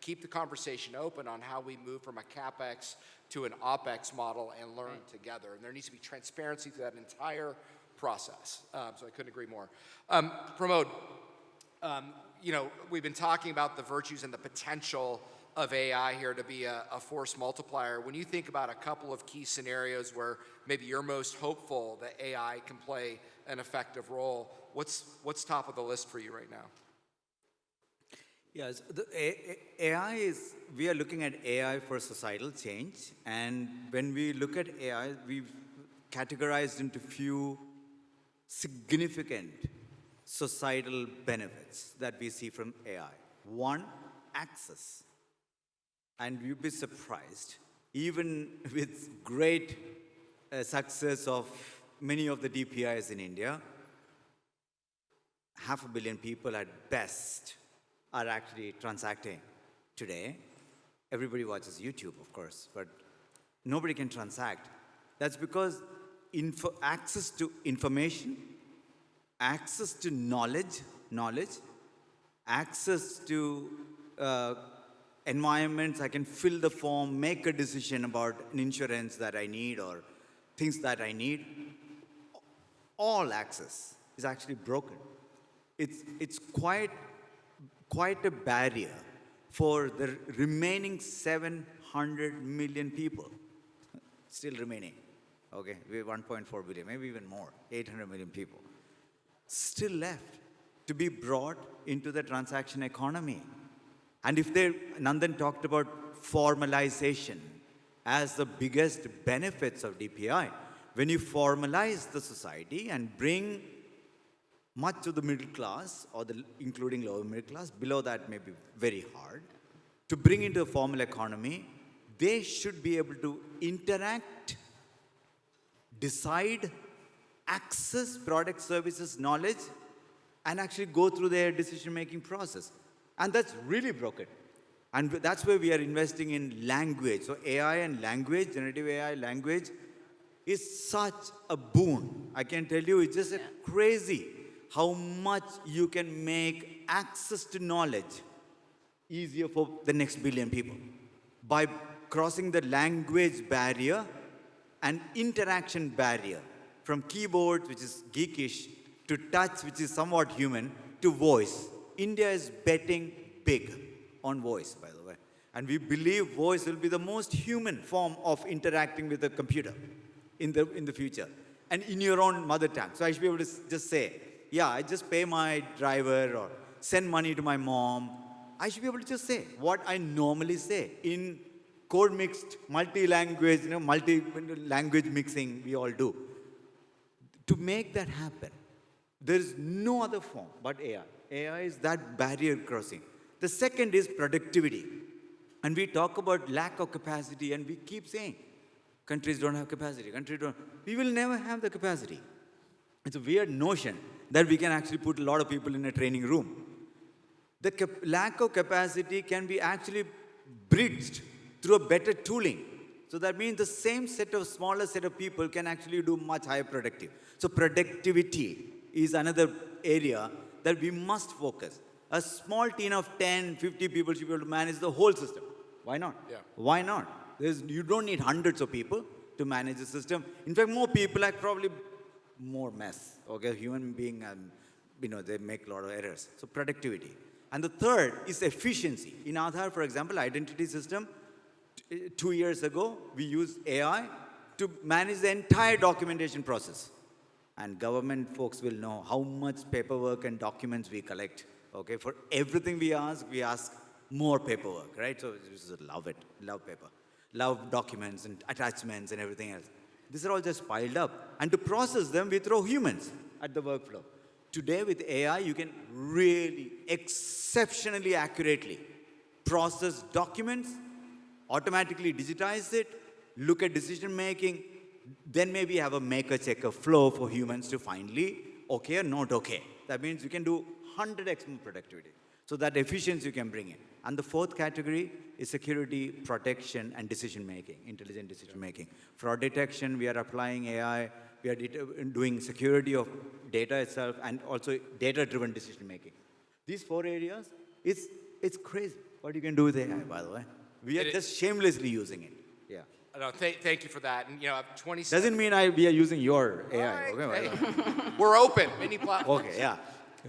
keep the conversation open on how we move from a CapEx to an OpEx model and learn together. And there needs to be transparency through that entire process. So I couldn't agree more. Pramod, we've been talking about the virtues and the potential of AI here to be a force multiplier. When you think about a couple of key scenarios where maybe you're most hopeful that AI can play an effective role, what's top of the list for you right now? Yes, AI is, we are looking at AI for societal change. And when we look at AI, we've categorized into few significant societal benefits that we see from AI. One, access. And you'd be surprised, even with great success of many of the DPIs in India, 500 million people at best are actually transacting today. Everybody watches YouTube, of course, but nobody can transact. That's because access to information, access to knowledge, access to environments, I can fill the form, make a decision about an insurance that I need or things that I need. All access is actually broken. It's quite a barrier for the remaining 700 million people still remaining. Okay, we have 1.4 billion, maybe even more, 800 million people still left to be brought into the transaction economy. And if Nandan talked about formalization as the biggest benefits of DPI, when you formalize the society and bring much of the middle class, or including lower middle class, below that may be very hard, to bring into a formal economy, they should be able to interact, decide, access product, services, knowledge, and actually go through their decision-making process. And that's really broken. And that's where we are investing in language. So AI and language, generative AI language, is such a boon. I can tell you, it's just crazy how much you can make access to knowledge easier for the next billion people by crossing the language barrier and interaction barrier from keyboard, which is geekish, to touch, which is somewhat human, to voice. India is betting big on voice, by the way. And we believe voice will be the most human form of interacting with a computer in the future. And in your own mother tongue. So I should be able to just say, yeah, I just pay my driver or send money to my mom. I should be able to just say what I normally say in code mixed, multi-language, multi-language mixing we all do. To make that happen, there is no other form but AI. AI is that barrier crossing. The second is productivity. And we talk about lack of capacity and we keep saying, countries don't have capacity, countries don't. We will never have the capacity. It's a weird notion that we can actually put a lot of people in a training room. The lack of capacity can be actually bridged through a better tooling. So that means the same smaller set of people can actually do much higher productive. So productivity is another area that we must focus. A small team of 10, 50 people should be able to manage the whole system. Why not? Yeah. Why not? You don't need hundreds of people to manage the system. In fact, more people are probably more mess. Okay, human being, they make a lot of errors. So productivity. And the third is efficiency. In Aadhaar, for example, identity system, 2 years ago, we used AI to manage the entire documentation process. And government folks will know how much paperwork and documents we collect. Okay, for everything we ask more paperwork, right? So just love it, love paper, love documents and attachments and everything else. These are all just piled up. And to process them, we throw humans at the workflow. Today with AI, you can really exceptionally accurately process documents, automatically digitize it, look at decision making, then maybe have a maker-checker flow for humans to finally okay or not okay. That means you can do 100x more productivity. So that efficiency you can bring in. And the fourth category is security, protection, and decision making, intelligent decision making. Fraud detection, we are applying AI. We are doing security of data itself and also data-driven decision making. These 4 areas, it's crazy what you can do with AI, by the way. We are just shamelessly using it. Yeah. No, thank you for that. And 27. Doesn't mean we are using your AI. Right. Okay. We're open. Many platforms. Okay. Yeah.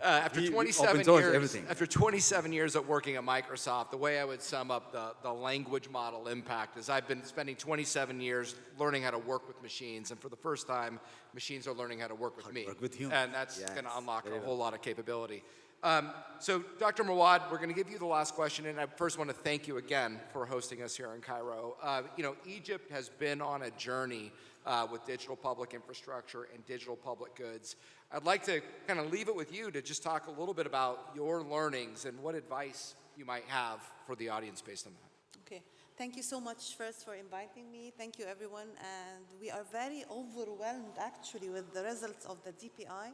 After 27 years, everything. After 27 years of working at Microsoft, the way I would sum up the language model impact is I've been spending 27 years learning how to work with machines, and for the first time, machines are learning how to work with me. Work with humans. And that's going to unlock a whole lot of capability. So, Dr. Mawad, we're going to give you the last question, and I first want to thank you again for hosting us here in Cairo. Egypt has been on a journey with digital public infrastructure and digital public goods. I'd like to kind of leave it with you to just talk a little bit about your learnings and what advice you might have for the audience based on that. Okay. Thank you so much first for inviting me. Thank you, everyone. And we are very overwhelmed, actually, with the results of the DPI.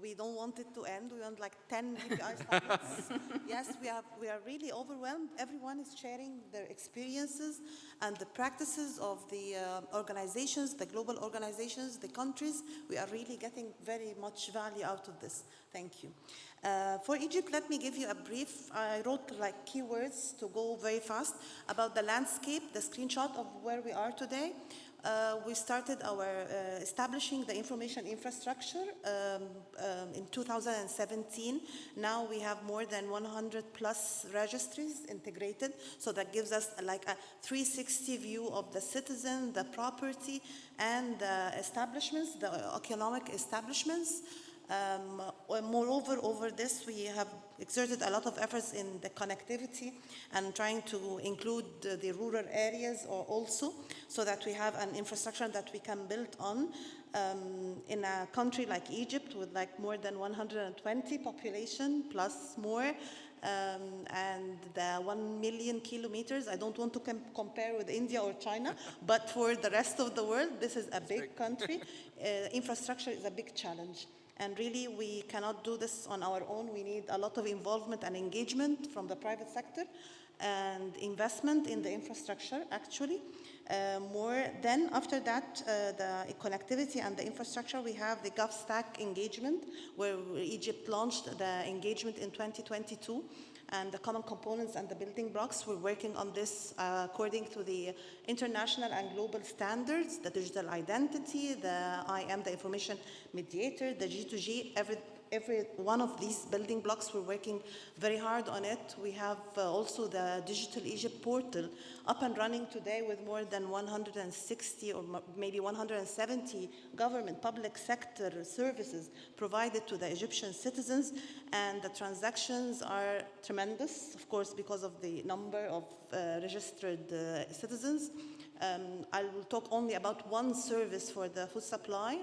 We don't want it to end. We want like 10 DPI summits. Yes, we are really overwhelmed. Everyone is sharing their experiences and the practices of the organizations, the global organizations, the countries. We are really getting very much value out of this. Thank you. For Egypt, let me give you a brief. I wrote like keywords to go very fast about the landscape, the screenshot of where we are today. We started establishing the information infrastructure in 2017. Now we have more than 100 plus registries integrated. So that gives us like a 360 view of the citizen, the property, and the establishments, the economic establishments. Moreover, over this, we have exerted a lot of efforts in the connectivity and trying to include the rural areas also, so that we have an infrastructure that we can build on. In a country like Egypt with like more than 120 population plus more, and the 1 million kilometers, I don't want to compare with India or China, but for the rest of the world, this is a big country. Infrastructure is a big challenge. And really, we cannot do this on our own. We need a lot of involvement and engagement from the private sector and investment in the infrastructure, actually. Then after that, the connectivity and the infrastructure, we have the GovStack engagement, where Egypt launched the engagement in 2022. and the common components and the building blocks. We're working on this according to the international and global standards, the digital identity, the IM, the information mediator, the G2G, every one of these building blocks, we're working very hard on it. We have also the Digital Egypt portal up and running today with more than 160 or maybe 170 government public sector services provided to the Egyptian citizens. And the transactions are tremendous, of course, because of the number of registered citizens. I will talk only about one service for the food supply.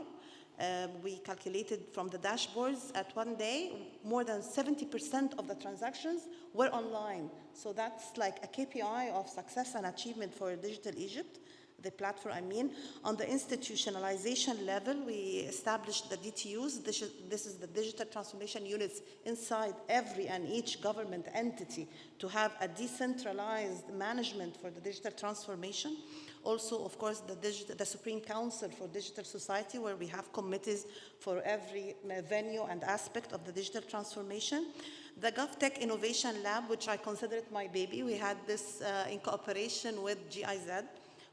We calculated from the dashboards at one day, more than 70% of the transactions were online. So that's like a KPI of success and achievement for Digital Egypt, the platform I mean. On the institutionalization level, we established the DTUs. This is the digital transformation units inside every and each government entity to have a decentralized management for the digital transformation. Also, of course, the Supreme Council for Digital Society, where we have committees for every venue and aspect of the digital transformation. The GovTech Innovation Lab, which I consider it my baby, we had this in cooperation with GIZ,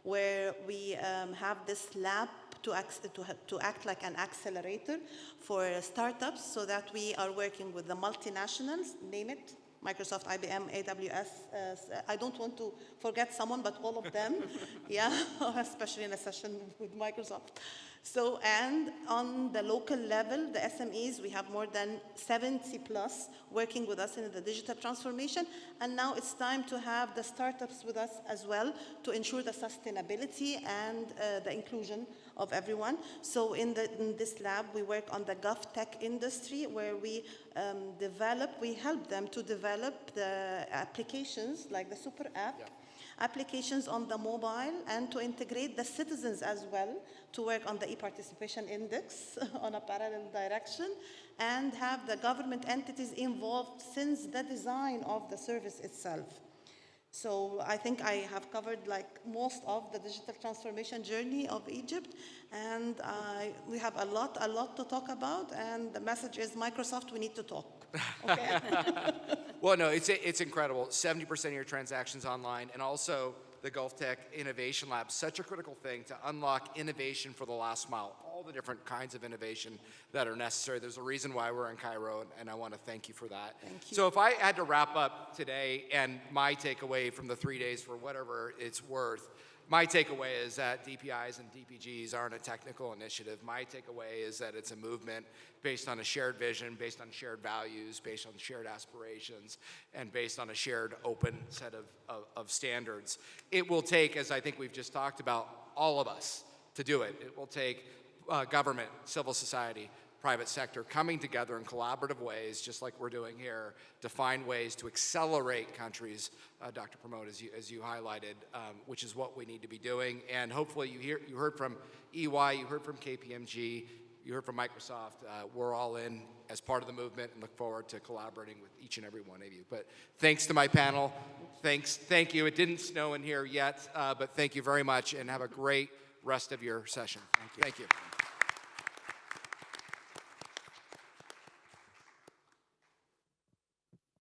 where we have this lab to act like an accelerator for startups, so that we are working with the multinationals, name it, Microsoft, IBM, AWS. I don't want to forget someone, but all of them, yeah, especially in a session with Microsoft. So, and on the local level, the SMEs, we have more than 70 plus working with us in the digital transformation. And now it's time to have the startups with us as well to ensure the sustainability and the inclusion of everyone. So in this lab, we work on the GovTech industry, where we help them to develop the applications like the super app, applications on the mobile, and to integrate the citizens as well to work on the e-participation index on a parallel direction, and have the government entities involved since the design of the service itself. So I think I have covered like most of the digital transformation journey of Egypt, and we have a lot to talk about, and the message is Microsoft, we need to talk. Okay? Well, no, it's incredible. 70% of your transactions online, and also the GovTech Innovation Lab, such a critical thing to unlock innovation for the last mile, all the different kinds of innovation that are necessary. There's a reason why we're in Cairo, and I want to thank you for that. Thank you. So if I had to wrap up today, and my takeaway from the 3 days, for whatever it's worth, my takeaway is that DPIs and DPGs aren't a technical initiative. My takeaway is that it's a movement based on a shared vision, based on shared values, based on shared aspirations, and based on a shared open set of standards. It will take, as I think we've just talked about, all of us to do it. It will take government, civil society, private sector coming together in collaborative ways, just like we're doing here, to find ways to accelerate countries, Dr. Pramod, as you highlighted, which is what we need to be doing. And hopefully you heard from EY, you heard from KPMG, you heard from Microsoft. We're all in as part of the movement and look forward to collaborating with each and every one of you. But thanks to my panel. Thank you. It didn't snow in here yet, but thank you very much, and have a great rest of your session. Thank you.